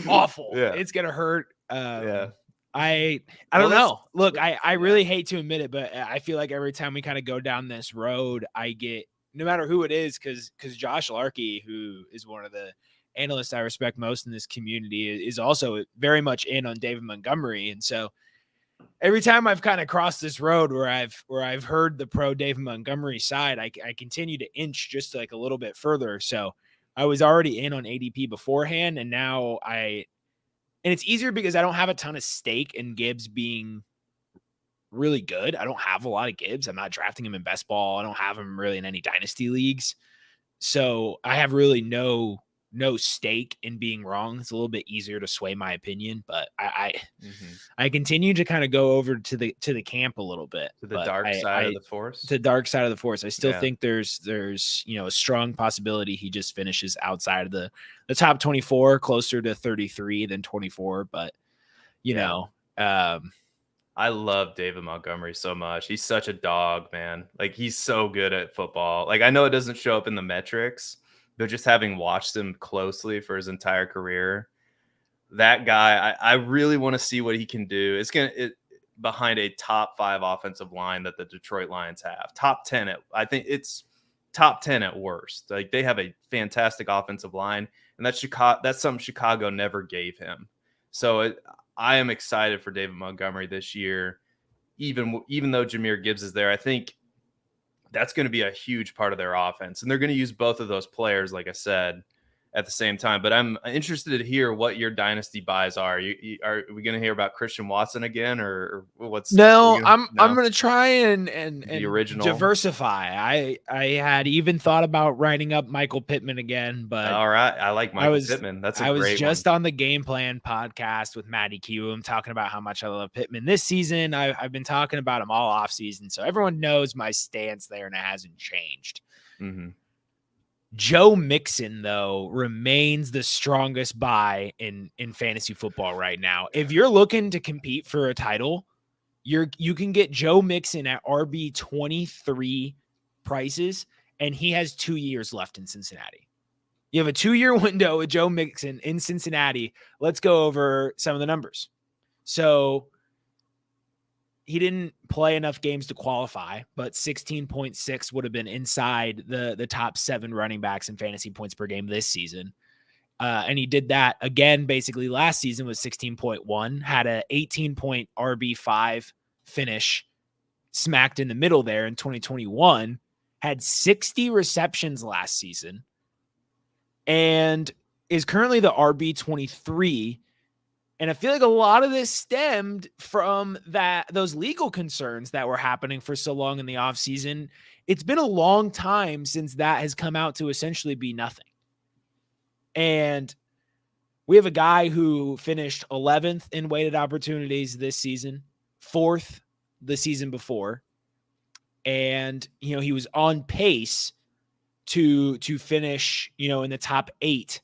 B: awful.
A: Yeah.
B: It's gonna hurt.
A: Yeah.
B: I don't know. Look, I really hate to admit it, but I feel like every time we kind of go down this road, I get, no matter who it is, because Josh Larkey, who is one of the analysts I respect most in this community, is also very much in on David Montgomery. And so every time I've kind of crossed this road where I've heard the pro David Montgomery side, I continue to inch just like a little bit further. So I was already in on ADP beforehand, and now and it's easier because I don't have a ton of stake in Gibbs being really good. I don't have a lot of Gibbs. I'm not drafting him in best ball. I don't have him really in any dynasty leagues. So I have really no stake in being wrong. It's a little bit easier to sway my opinion, but I continue to kind of go over to the camp a little bit,
A: to the dark side of the force.
B: To the dark side of the force. I still think there's a strong possibility he just finishes outside of the top 24, closer to 33 than 24. But
A: I love David Montgomery so much. He's such a dog, man. Like, he's so good at football. Like, I know it doesn't show up in the metrics, but just having watched him closely for his entire career, that guy, I really want to see what he can do. It's behind a top 5 offensive line that the Detroit Lions have. Top 10 I think it's top 10 at worst. Like, they have a fantastic offensive line, and that's something Chicago never gave him. So I am excited for David Montgomery this year, even though Jahmyr Gibbs is there. I think that's going to be a huge part of their offense, and they're going to use both of those players, like I said, at the same time. But I'm interested to hear what your dynasty buys are. Are we going to hear about Christian Watson again, or what's?
B: No, I'm going to try and
A: the original
B: diversify. I had even thought about writing up Michael Pittman again, but
A: all right, I like Michael Pittman. That's
B: I was just on the Game Plan podcast with Matty Q. I'm talking about how much I love Pittman this season. I've been talking about him all off season, so everyone knows my stance there, and it hasn't changed.
A: Mm-hmm.
B: Joe Mixon, though, remains the strongest buy in fantasy football right now. If you're looking to compete for a title, you can get Joe Mixon at RB 23 prices, and he has 2 years left in Cincinnati. You have a 2-year window with Joe Mixon in Cincinnati. Let's go over some of the numbers. So play enough games to qualify, but 16.6 would have been inside the top 7 running backs in fantasy points per game this season. And he did that again, basically last season with 16.1, had a 18-point RB5 finish smacked in the middle there in 2021, had 60 receptions last season, and is currently the RB23. And I feel like a lot of this stemmed from those legal concerns that were happening for so long in the offseason. It's been a long time since that has come out to essentially be nothing. And we have a guy who finished 11th in weighted opportunities this season, 4th the season before. And, he was on pace to finish, in the top 8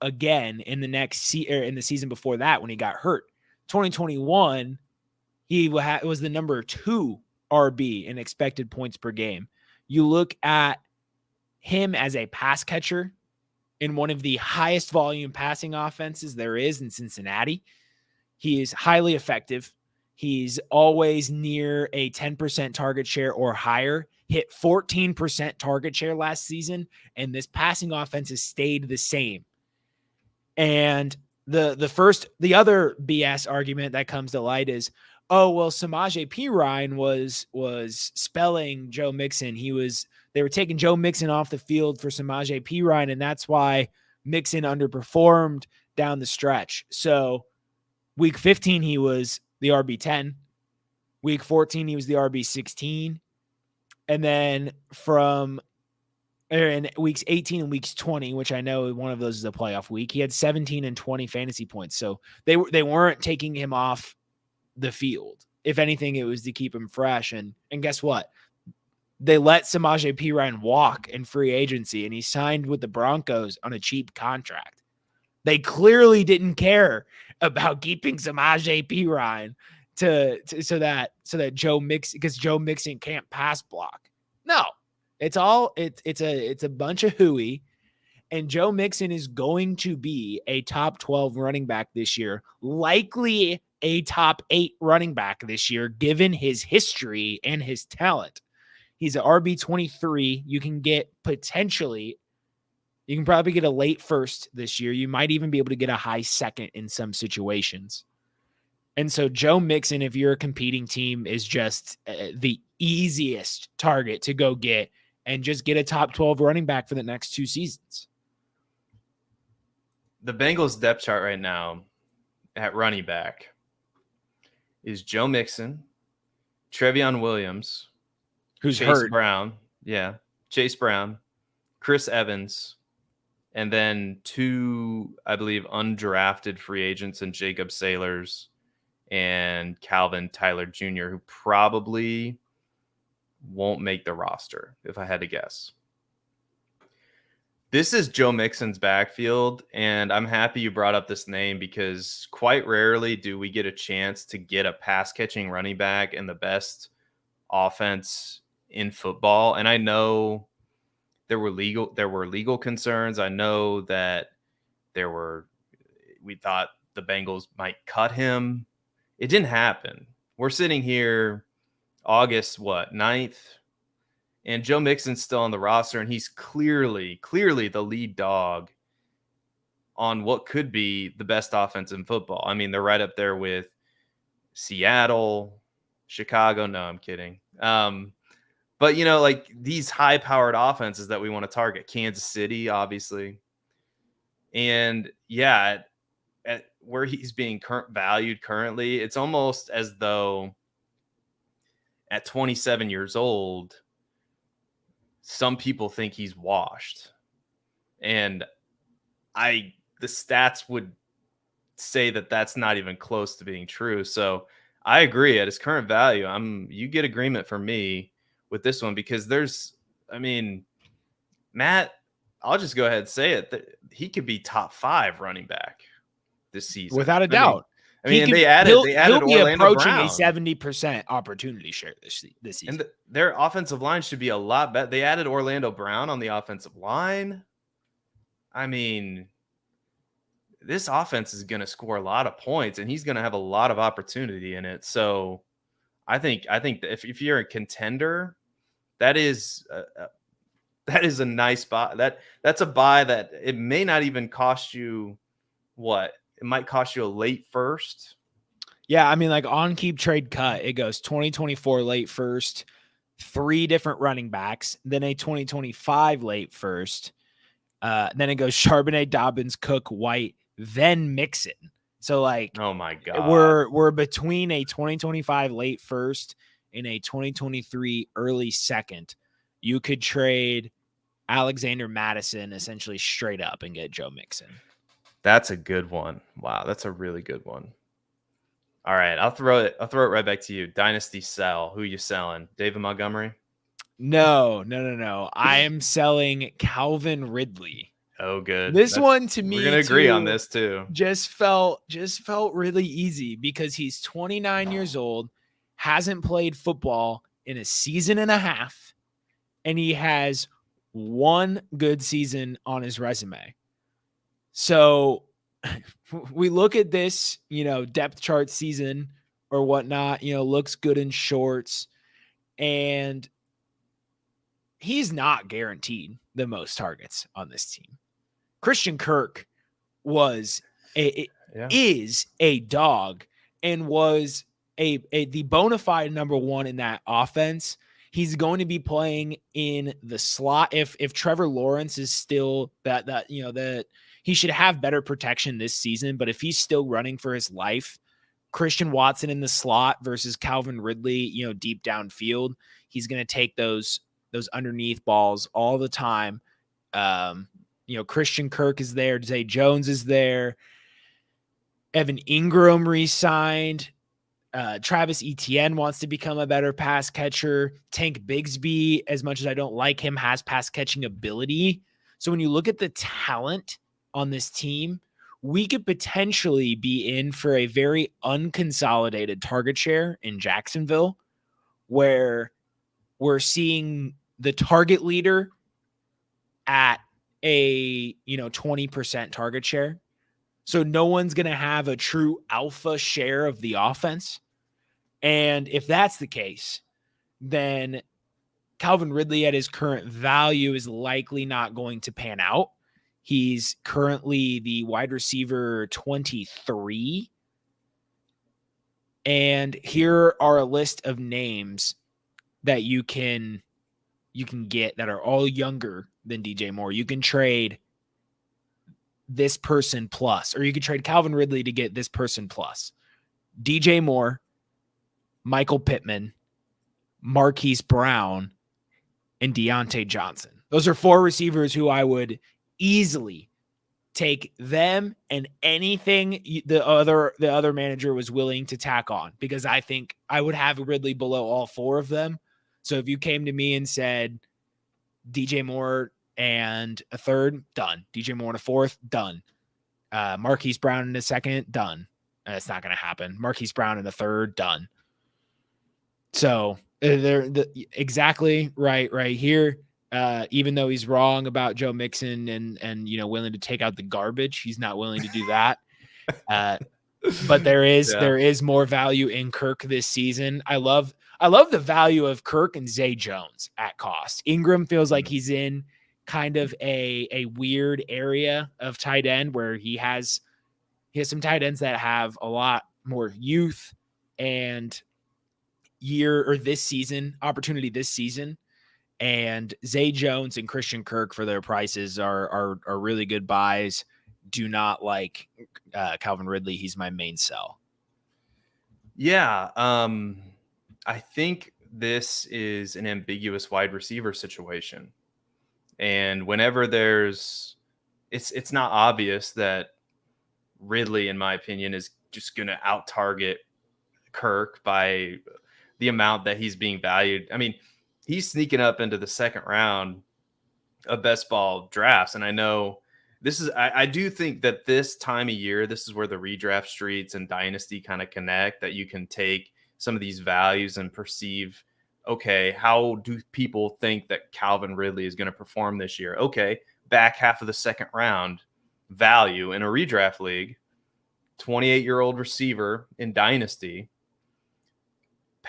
B: again in in the season before that when he got hurt. 2021, he was the number 2 RB in expected points per game. You look at him as a pass catcher in one of the highest volume passing offenses there is in Cincinnati. He is highly effective. He's always near a 10% target share or higher, hit 14% target share last season, and this passing offense has stayed the same. And the other BS argument that comes to light is, oh, well, Samaje Perine was spelling Joe Mixon. They were taking Joe Mixon off the field for Samaje Perine, and that's why Mixon underperformed down the stretch. So week 15, he was the RB10. Week 14, he was the RB16. And then in weeks 18 and weeks 20, which I know one of those is a playoff week, he had 17 and 20 fantasy points. So they weren't taking him off the field. If anything, it was to keep him fresh. And guess what? They let Samaje Perine walk in free agency, and he signed with the Broncos on a cheap contract. They clearly didn't care about keeping Samaje Perine so that Joe Mixon, because Joe Mixon can't pass block. No, it's a bunch of hooey, and Joe Mixon is going to be a top 12 running back this year, likely a top 8 running back this year, given his history and his talent. He's an RB23. You can probably get a late first this year. You might even be able to get a high second in some situations. And so Joe Mixon, if you're a competing team, is just the easiest target to go get and just get a top 12 running back for the next 2 seasons.
A: The Bengals depth chart right now at running back is Joe Mixon, Trevion Williams,
B: who's
A: Chase
B: hurt.
A: Brown. Yeah. Chase Brown, Chris Evans, and then 2, I believe, undrafted free agents in Jacob Sailors and Calvin Tyler Jr., who probably won't make the roster, if I had to guess. This is Joe Mixon's backfield, and I'm happy you brought up this name because quite rarely do we get a chance to get a pass-catching running back in the best offense in football. And I know there were legal concerns. I know that we thought the Bengals might cut him. It didn't happen. We're sitting here August 9th, and Joe Mixon's still on the roster, and he's clearly the lead dog on what could be the best offense in football. I mean, they're right up there with Seattle, Chicago. No, I'm kidding. But, like these high-powered offenses that we want to target, Kansas City, obviously. And, yeah, at where he's being valued currently, it's almost as though at 27 years old, some people think he's washed. And the stats would say that that's not even close to being true. So I agree at his current value. You get agreement from me with this one because Matt, I'll just go ahead and say it. He could be top 5 running back this season.
B: Without a doubt.
A: They added
B: he'll be
A: Orlando
B: approaching
A: Brown.
B: a 70% opportunity share this season.
A: And their offensive line should be a lot better. They added Orlando Brown on the offensive line. I mean, this offense is going to score a lot of points, and he's going to have a lot of opportunity in it. So I think that if you're a contender, that is a nice buy. That's a buy that it may not even cost you what? It might cost you a late first.
B: Yeah, I mean, like on keep trade cut, it goes 2024 late first, 3 different running backs, then a 2025 late first. Then it goes Charbonnet, Dobbins, Cook, White, then Mixon. So like,
A: Oh my God.
B: we're between a 2025 late first and a 2023 early second. You could trade Alexander Madison essentially straight up and get Joe Mixon.
A: That's a good one. Wow, that's a really good one. All right, I'll throw it right back to you. Dynasty sell. Who you selling? David Montgomery?
B: No. I am selling Calvin Ridley.
A: Oh, good.
B: This one to me,
A: we're gonna agree on this too.
B: Just felt really easy because he's 29 years old, hasn't played football in a season and a half, and he has one good season on his resume. So we look at this, depth chart season or whatnot, looks good in shorts, and he's not guaranteed the most targets on this team. Christian Kirk is a dog and was the bona fide number one in that offense. He's going to be playing in the slot. If Trevor Lawrence is still that he should have better protection this season, but if he's still running for his life, Christian Watson in the slot versus Calvin Ridley, deep downfield, he's going to take those underneath balls all the time. Christian Kirk is there. Zay Jones is there. Evan Ingram re-signed. Travis Etienne wants to become a better pass catcher. Tank Bigsby, as much as I don't like him, has pass catching ability. So when you look at the talent on this team, we could potentially be in for a very unconsolidated target share in Jacksonville, where we're seeing the target leader at a 20% target share. So no one's going to have a true alpha share of the offense. And if that's the case, then Calvin Ridley at his current value is likely not going to pan out. He's currently the wide receiver 23. And here are a list of names that you can get that are all younger than DJ Moore. You can trade this person plus, or you could trade Calvin Ridley to get this person plus. DJ Moore, Michael Pittman, Marquise Brown, and Deontay Johnson. Those are 4 receivers who I would easily take them and anything the other manager was willing to tack on, because I think I would have Ridley below all 4 of them. So if you came to me and said DJ Moore and a third, done. DJ Moore and a fourth, done. Marquise Brown in a second, done. That's not going to happen. Marquise Brown in a third, done. So they're exactly right here. Even though he's wrong about Joe Mixon and willing to take out the garbage, he's not willing to do that. But there is more value in Kirk this season. I love the value of Kirk and Zay Jones at cost. Ingram feels like he's in kind of a weird area of tight end where he has some tight ends that have a lot more youth and opportunity this season. And Zay Jones and Christian Kirk for their prices are really good buys. Do not like Calvin Ridley. He's my main sell. Yeah.
A: I think this is an ambiguous wide receiver situation. And whenever it's not obvious that Ridley, in my opinion, is just going to out target Kirk by the amount that he's being valued. I mean, he's sneaking up into the second round of best ball drafts. And I know I do think that this time of year, this is where the redraft streets and Dynasty kind of connect, that you can take some of these values and perceive, okay, how do people think that Calvin Ridley is going to perform this year? Okay, back half of the second round value in a redraft league, 28-year-old receiver in Dynasty,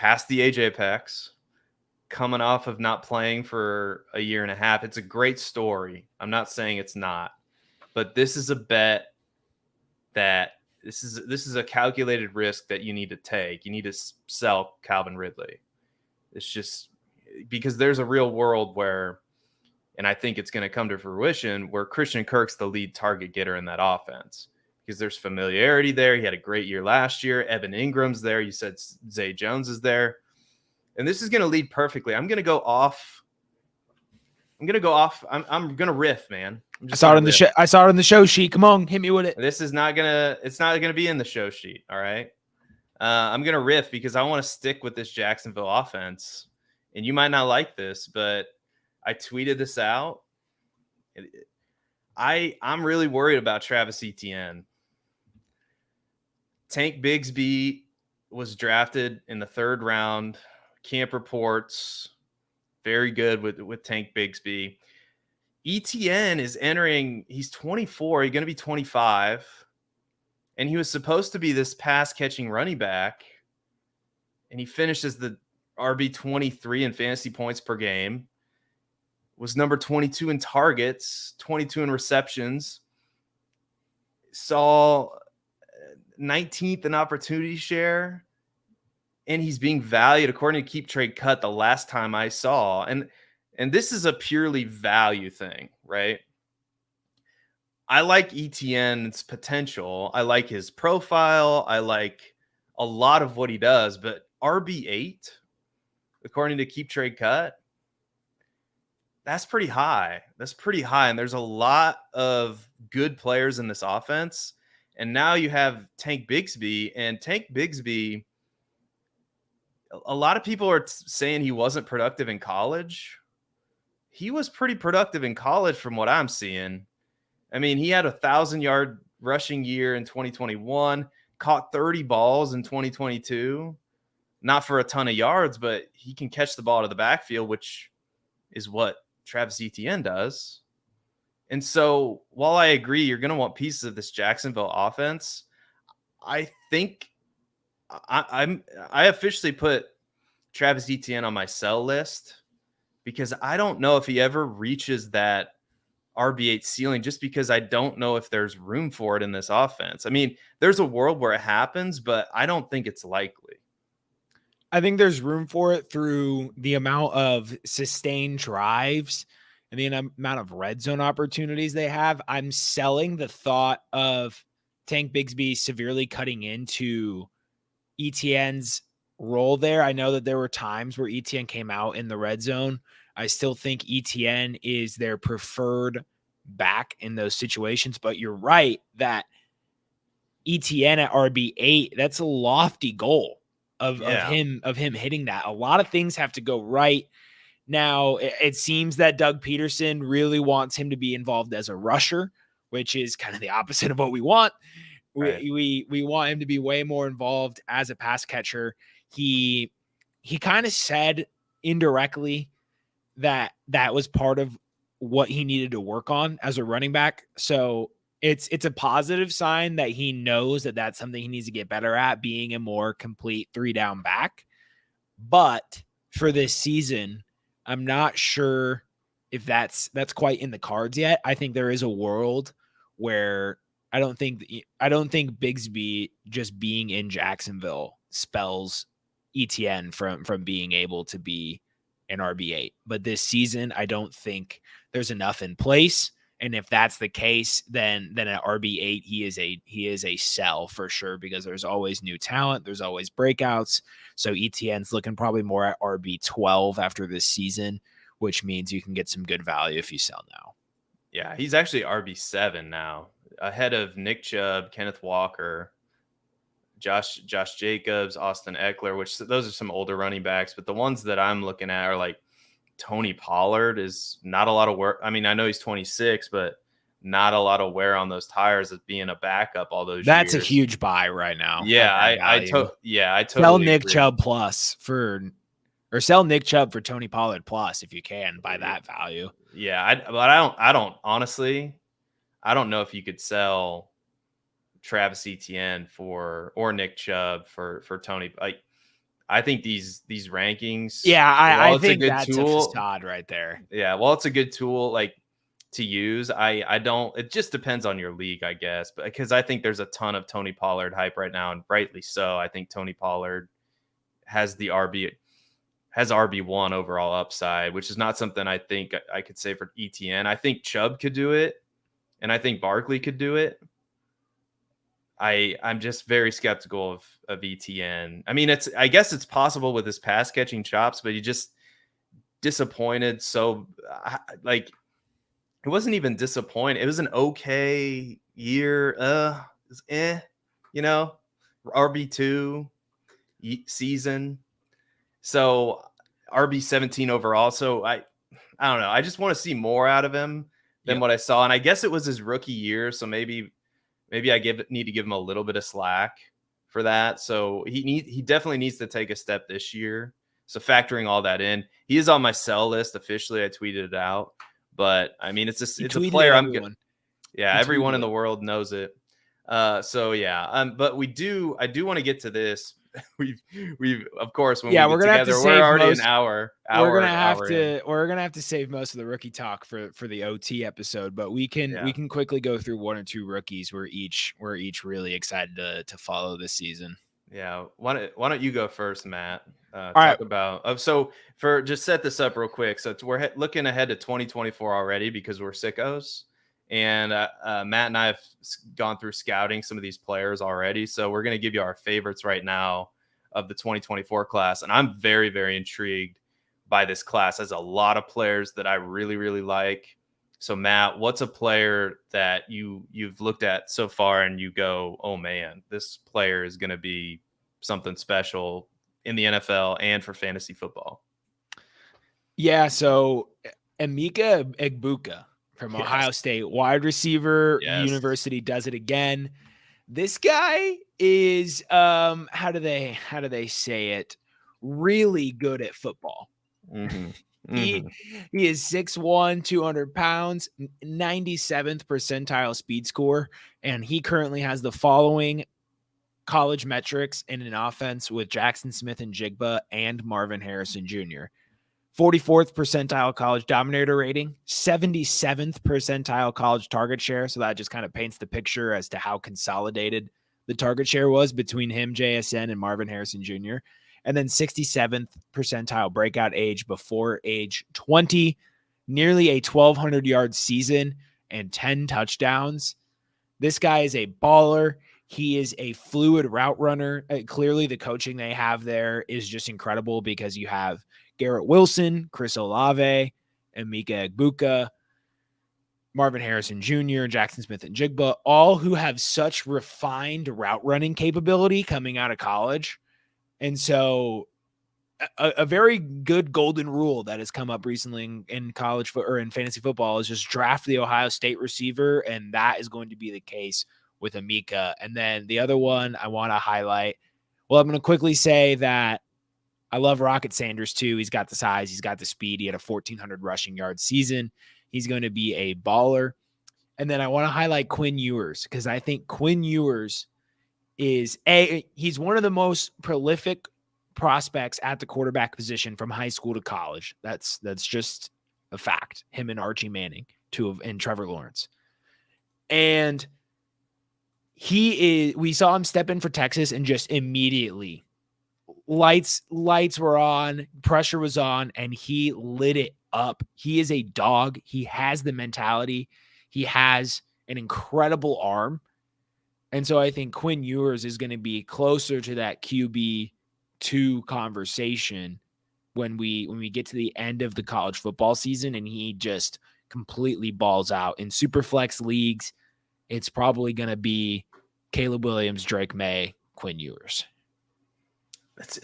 A: past the age apex, coming off of not playing for a year and a half. It's a great story. I'm not saying it's not, but this is a bet that this is a calculated risk that you need to take. You need to sell Calvin Ridley. It's just because there's a real world where, and I think it's going to come to fruition, where Christian Kirk's the lead target getter in that offense because there's familiarity there. He had a great year last year. Evan Ingram's there. You said Zay Jones is there. And this is going to lead perfectly. I'm going to go off. I'm going to riff, man.
B: I saw it on the show. I saw it on the show sheet. Come on, hit me with it.
A: It's not going to be in the show sheet. All right. I'm going to riff because I want to stick with this Jacksonville offense. And you might not like this, but I tweeted this out. I'm really worried about Travis Etienne. Tank Bigsby was drafted in the 3rd round. Camp reports very good with Tank Bigsby. Etienne is entering. He's 24. He's going to be 25. And he was supposed to be this pass catching running back. And he finished as the RB 23 in fantasy points per game. Was number 22 in targets, 22 in receptions. Saw 19th in opportunity share. And he's being valued according to Keep Trade Cut the last time I saw. And this is a purely value thing, right? I like Etienne's potential. I like his profile. I like a lot of what he does, but RB8, according to Keep Trade Cut, that's pretty high. That's pretty high. And there's a lot of good players in this offense. And now you have Tank Bigsby, and Tank Bigsby, a lot of people are saying he wasn't productive in college. He was pretty productive in college from what I'm seeing. I mean, he had a 1,000-yard rushing year in 2021, caught 30 balls in 2022. Not for a ton of yards, but he can catch the ball to the backfield, which is what Travis Etienne does. And so while I agree you're going to want pieces of this Jacksonville offense, I think I officially put Travis Etienne on my sell list because I don't know if he ever reaches that RB8 ceiling just because I don't know if there's room for it in this offense. I mean, there's a world where it happens, but I don't think it's likely.
B: I think there's room for it through the amount of sustained drives and the amount of red zone opportunities they have. I'm selling the thought of Tank Bigsby severely cutting into Etienne's role there. I know that there were times where Etienne came out in the red zone. I still think Etienne is their preferred back in those situations, but you're right that Etienne at RB8, that's a lofty goal of him hitting that. A lot of things have to go right. Now, it seems that Doug Peterson really wants him to be involved as a rusher, which is kind of the opposite of what we want. Right. We want him to be way more involved as a pass catcher. He kind of said indirectly that was part of what he needed to work on as a running back. So it's a positive sign that he knows that that's something he needs to get better at, being a more complete 3-down back. But for this season, I'm not sure if that's quite in the cards yet. I think there is a world where I don't think Bigsby just being in Jacksonville spells Etienne from being able to be an RB8. But this season, I don't think there's enough in place. And if that's the case, then at RB8, he is a sell for sure, because there's always new talent. There's always breakouts. So Etienne's looking probably more at RB12 after this season, which means you can get some good value if you sell now.
A: Yeah, he's actually RB7 now, ahead of Nick Chubb, Kenneth Walker, Josh Jacobs, Austin Eckler, which those are some older running backs. But the ones that I'm looking at are like Tony Pollard is not a lot of work. I mean, I know he's 26, but not a lot of wear on those tires as being a backup all those years.
B: That's a huge buy right now.
A: Yeah, I totally
B: sell Nick
A: agree.
B: Chubb plus or sell Nick Chubb for Tony Pollard plus if you can by that value.
A: Yeah, but I don't honestly, I don't know if you could sell Travis Etienne or Nick Chubb for Tony. I think these rankings.
B: Yeah,
A: while
B: I
A: it's
B: think
A: a good
B: that's
A: tool,
B: a facade right there.
A: yeah, while it's a good tool, like to use, I don't. It just depends on your league, I guess. But because I think there's a ton of Tony Pollard hype right now, and rightly so. I think Tony Pollard has RB1 overall upside, which is not something I think I could say for ETN. I think Chubb could do it, and I think Barkley could do it. I'm just very skeptical of ETN. I mean, I guess it's possible with his pass catching chops, but he just disappointed. So like, it wasn't even disappointed. It was an okay year. You know, RB2 season. So RB17 overall. So I don't know. I just want to see more out of him than what I saw. And I guess it was his rookie year. So maybe I need to give him a little bit of slack for that. So he definitely needs to take a step this year. So factoring all that in, he is on my sell list officially. I tweeted it out, but I mean, it's a player I'm good. Yeah, everyone in the world knows it. So yeah, but I do want to get to this. We've of course when we get together, we're already an hour.
B: We're gonna have to save most of the rookie talk for the OT episode, but we can quickly go through one or two rookies we're each really excited to follow this season.
A: Yeah, why don't you go first, Matt?
B: All right.
A: About so for just set this up real quick. So we're looking ahead to 2024 already because we're sickos. And Matt and I have gone through scouting some of these players already. So we're going to give you our favorites right now of the 2024 class. And I'm very, very intrigued by this class. There's a lot of players that I really, really like. So Matt, what's a player that you've looked at so far and you go, oh man, this player is going to be something special in the NFL and for fantasy football?
B: Yeah. So Emeka Egbuka from Ohio State, wide receiver, University does it again. This guy is, how do they say it? Really good at football.
A: Mm-hmm.
B: He is 6'1", 200 pounds, 97th percentile speed score, and he currently has the following college metrics in an offense with Jackson Smith and Jigba and Marvin Harrison Jr. 44th percentile college dominator rating, 77th percentile college target share. So that just kind of paints the picture as to how consolidated the target share was between him, JSN, and Marvin Harrison Jr. And then 67th percentile breakout age before age 20, nearly a 1,200 yard season and 10 touchdowns. This guy is a baller. He is a fluid route runner. Clearly the coaching they have there is just incredible because you have Garrett Wilson, Chris Olave, Emeka Egbuka, Marvin Harrison Jr., Jackson Smith and Jigba, all who have such refined route running capability coming out of college. And so a very good golden rule that has come up recently in college or in fantasy football is just draft the Ohio State receiver. And that is going to be the case with Emeka. And then the other one I want to highlight, well, I'm going to quickly say that I love Rocket Sanders too. He's got the size. He's got the speed. He had a 1,400 rushing yard season. He's going to be a baller. And then I want to highlight Quinn Ewers because I think Quinn Ewers is he's one of the most prolific prospects at the quarterback position from high school to college. That's just a fact. Him and Archie Manning, and Trevor Lawrence. And we saw him step in for Texas and just immediately lights were on, pressure was on, and he lit it up. He is a dog. He has the mentality. He has an incredible arm. And so I think Quinn Ewers is going to be closer to that QB2 conversation when we get to the end of the college football season and he just completely balls out. In Superflex leagues, it's probably going to be Caleb Williams, Drake May, Quinn Ewers.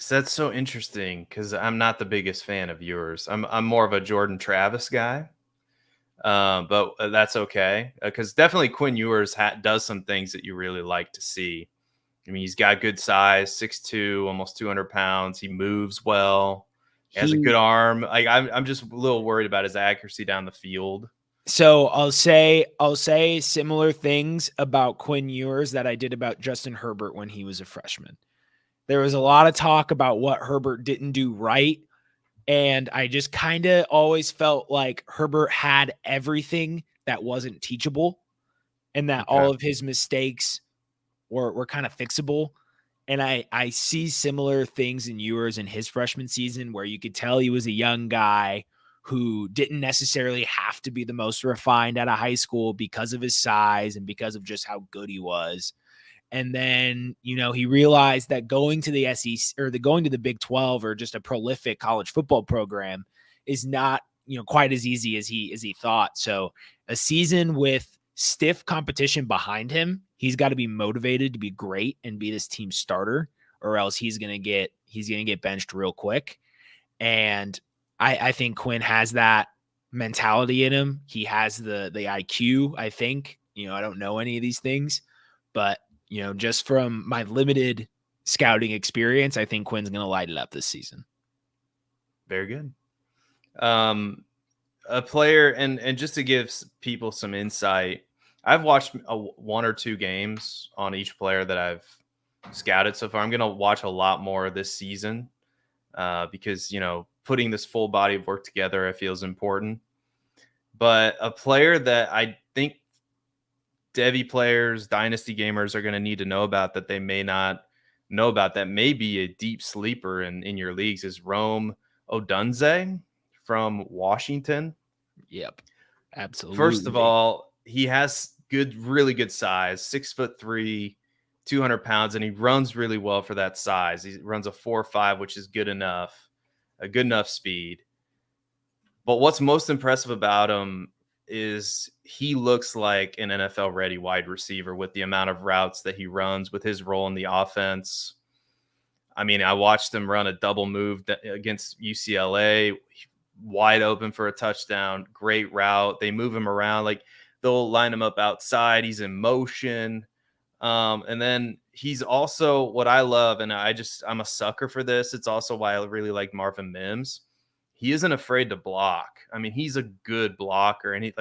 A: That's so interesting because I'm not the biggest fan of Ewers. I'm more of a Jordan Travis guy. But that's okay because definitely Quinn Ewers does some things that you really like to see. I mean, he's got good size, 6'2", almost 200 pounds. He moves well. He has a good arm. Like I'm just a little worried about his accuracy down the field.
B: So I'll say similar things about Quinn Ewers that I did about Justin Herbert when he was a freshman. There was a lot of talk about what Herbert didn't do right. And I just kind of always felt like Herbert had everything that wasn't teachable and that all of his mistakes were kind of fixable. And I see similar things in Ewers in his freshman season where you could tell he was a young guy who didn't necessarily have to be the most refined out of high school because of his size and because of just how good he was. And then, he realized that going to the SEC or going to the Big 12 or just a prolific college football program is not, quite as easy as he thought. So a season with stiff competition behind him, he's got to be motivated to be great and be this team starter, or else he's going to get benched real quick. And I think Quinn has that mentality in him. He has the IQ, I think. I don't know any of these things, but just from my limited scouting experience, I think Quinn's going to light it up this season.
A: Very good. A player, and just to give people some insight, I've watched one or two games on each player that I've scouted so far. I'm going to watch a lot more this season because, putting this full body of work together, I feel is important. But a player that I think Devy players, Dynasty gamers are going to need to know about that they may not know about that may be a deep sleeper in your leagues is Rome Odunze from Washington.
B: Yep, absolutely.
A: First of all, he has really good size, 6'3", 200 pounds, and he runs really well for that size. He runs a 4.5, which is good enough, a good enough speed. But what's most impressive about him is he looks like an NFL ready wide receiver with the amount of routes that he runs, with his role in the offense. I mean, I watched him run a double move against UCLA, wide open for a touchdown, great route. They move him around, like they'll line him up outside. He's in motion. And then he's also what I love, and I'm a sucker for this. It's also why I really like Marvin Mims. He isn't afraid to block. I mean, he's a good blocker, and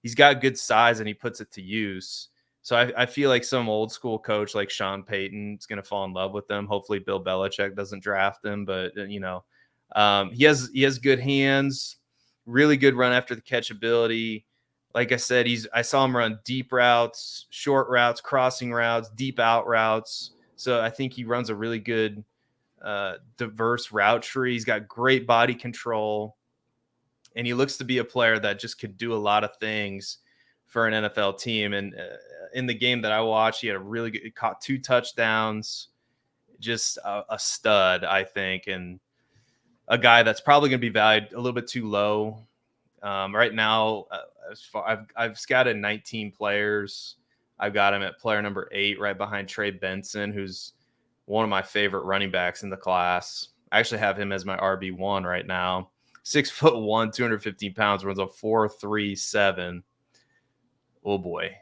A: he's got good size, and he puts it to use. So I feel like some old school coach like Sean Payton is going to fall in love with them. Hopefully Bill Belichick doesn't draft him, but he has good hands, really good run after the catch ability. Like I said, I saw him run deep routes, short routes, crossing routes, deep out routes. So I think he runs a really good diverse route tree. He's got great body control, and he looks to be a player that just could do a lot of things for an NFL team. And in the game that I watched, he caught 2 touchdowns, just a stud, I think, and a guy that's probably going to be valued a little bit too low. Right now, I've scouted 19 players. I've got him at player number 8, right behind Trey Benson, who's one of my favorite running backs in the class. I actually have him as my RB1 right now. 6'1", 215 pounds, runs a 4.37. Oh boy.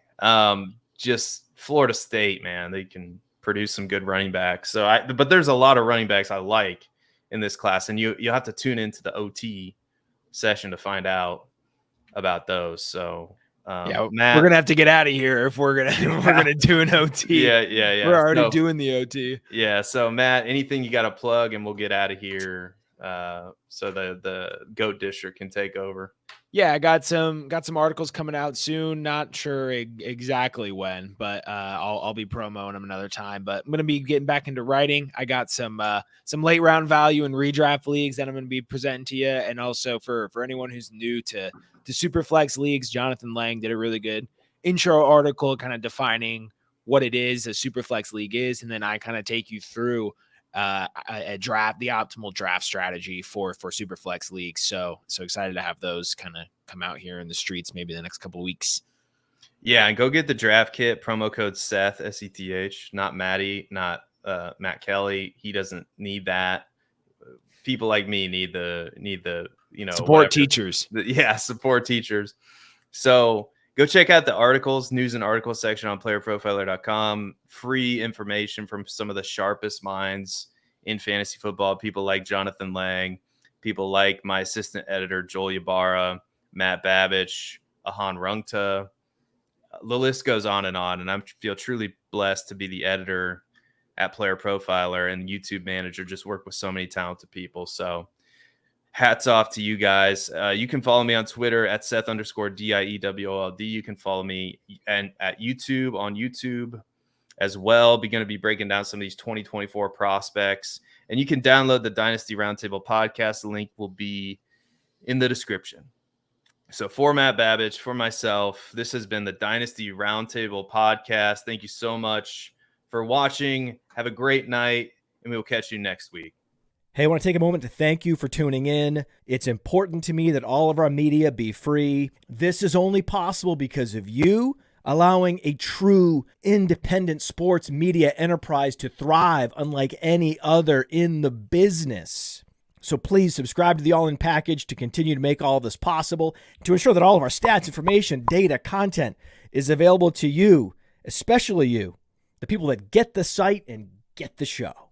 A: Just Florida State, man. They can produce some good running backs. But there's a lot of running backs I like in this class, and you'll have to tune into the OT session to find out about those. So Matt,
B: we're gonna have to get out of here if we're gonna do an OT.
A: Yeah.
B: We're already doing the OT.
A: Yeah. So Matt, anything you got to plug, and we'll get out of here so the GOAT District can take over.
B: Yeah, I got some articles coming out soon. Not sure exactly when, but I'll be promoting them another time. But I'm gonna be getting back into writing. I got some late round value in redraft leagues that I'm gonna be presenting to you, and also for anyone who's new to Superflex leagues, Jonathan Lang did a really good intro article, kind of defining what it is a Superflex league is, and then I kind of take you through the optimal draft strategy for Superflex leagues. So excited to have those kind of come out here in the streets maybe the next couple of weeks.
A: Yeah, and go get the draft kit, promo code Seth, SETH, not Matty, not Matt Kelly. He doesn't need that. People like me need the
B: support
A: whatever.
B: teachers.
A: Support teachers. So go check out the articles, news and article section on PlayerProfiler.com. Free information from some of the sharpest minds in fantasy football. People like Jonathan Lang, people like my assistant editor, Joel Ybarra, Matt Babich, Ahan Rungta. The list goes on, and I feel truly blessed to be the editor at PlayerProfiler, and YouTube Manager. Just work with so many talented people. So hats off to you guys. You can follow me on Twitter at Seth_DIEWOLD. You can follow me and at YouTube on YouTube as well. Be going to be breaking down some of these 2024 prospects. And you can download the Dynasty Roundtable podcast. The link will be in the description. So for Matt Babich, for myself, this has been the Dynasty Roundtable podcast. Thank you so much for watching. Have a great night, and we will catch you next week.
C: Hey, I want to take a moment to thank you for tuning in. It's important to me that all of our media be free. This is only possible because of you allowing a true independent sports media enterprise to thrive unlike any other in the business. So please subscribe to the All In Package to continue to make all of this possible, to ensure that all of our stats, information, data, content is available to you, especially you, the people that get the site and get the show.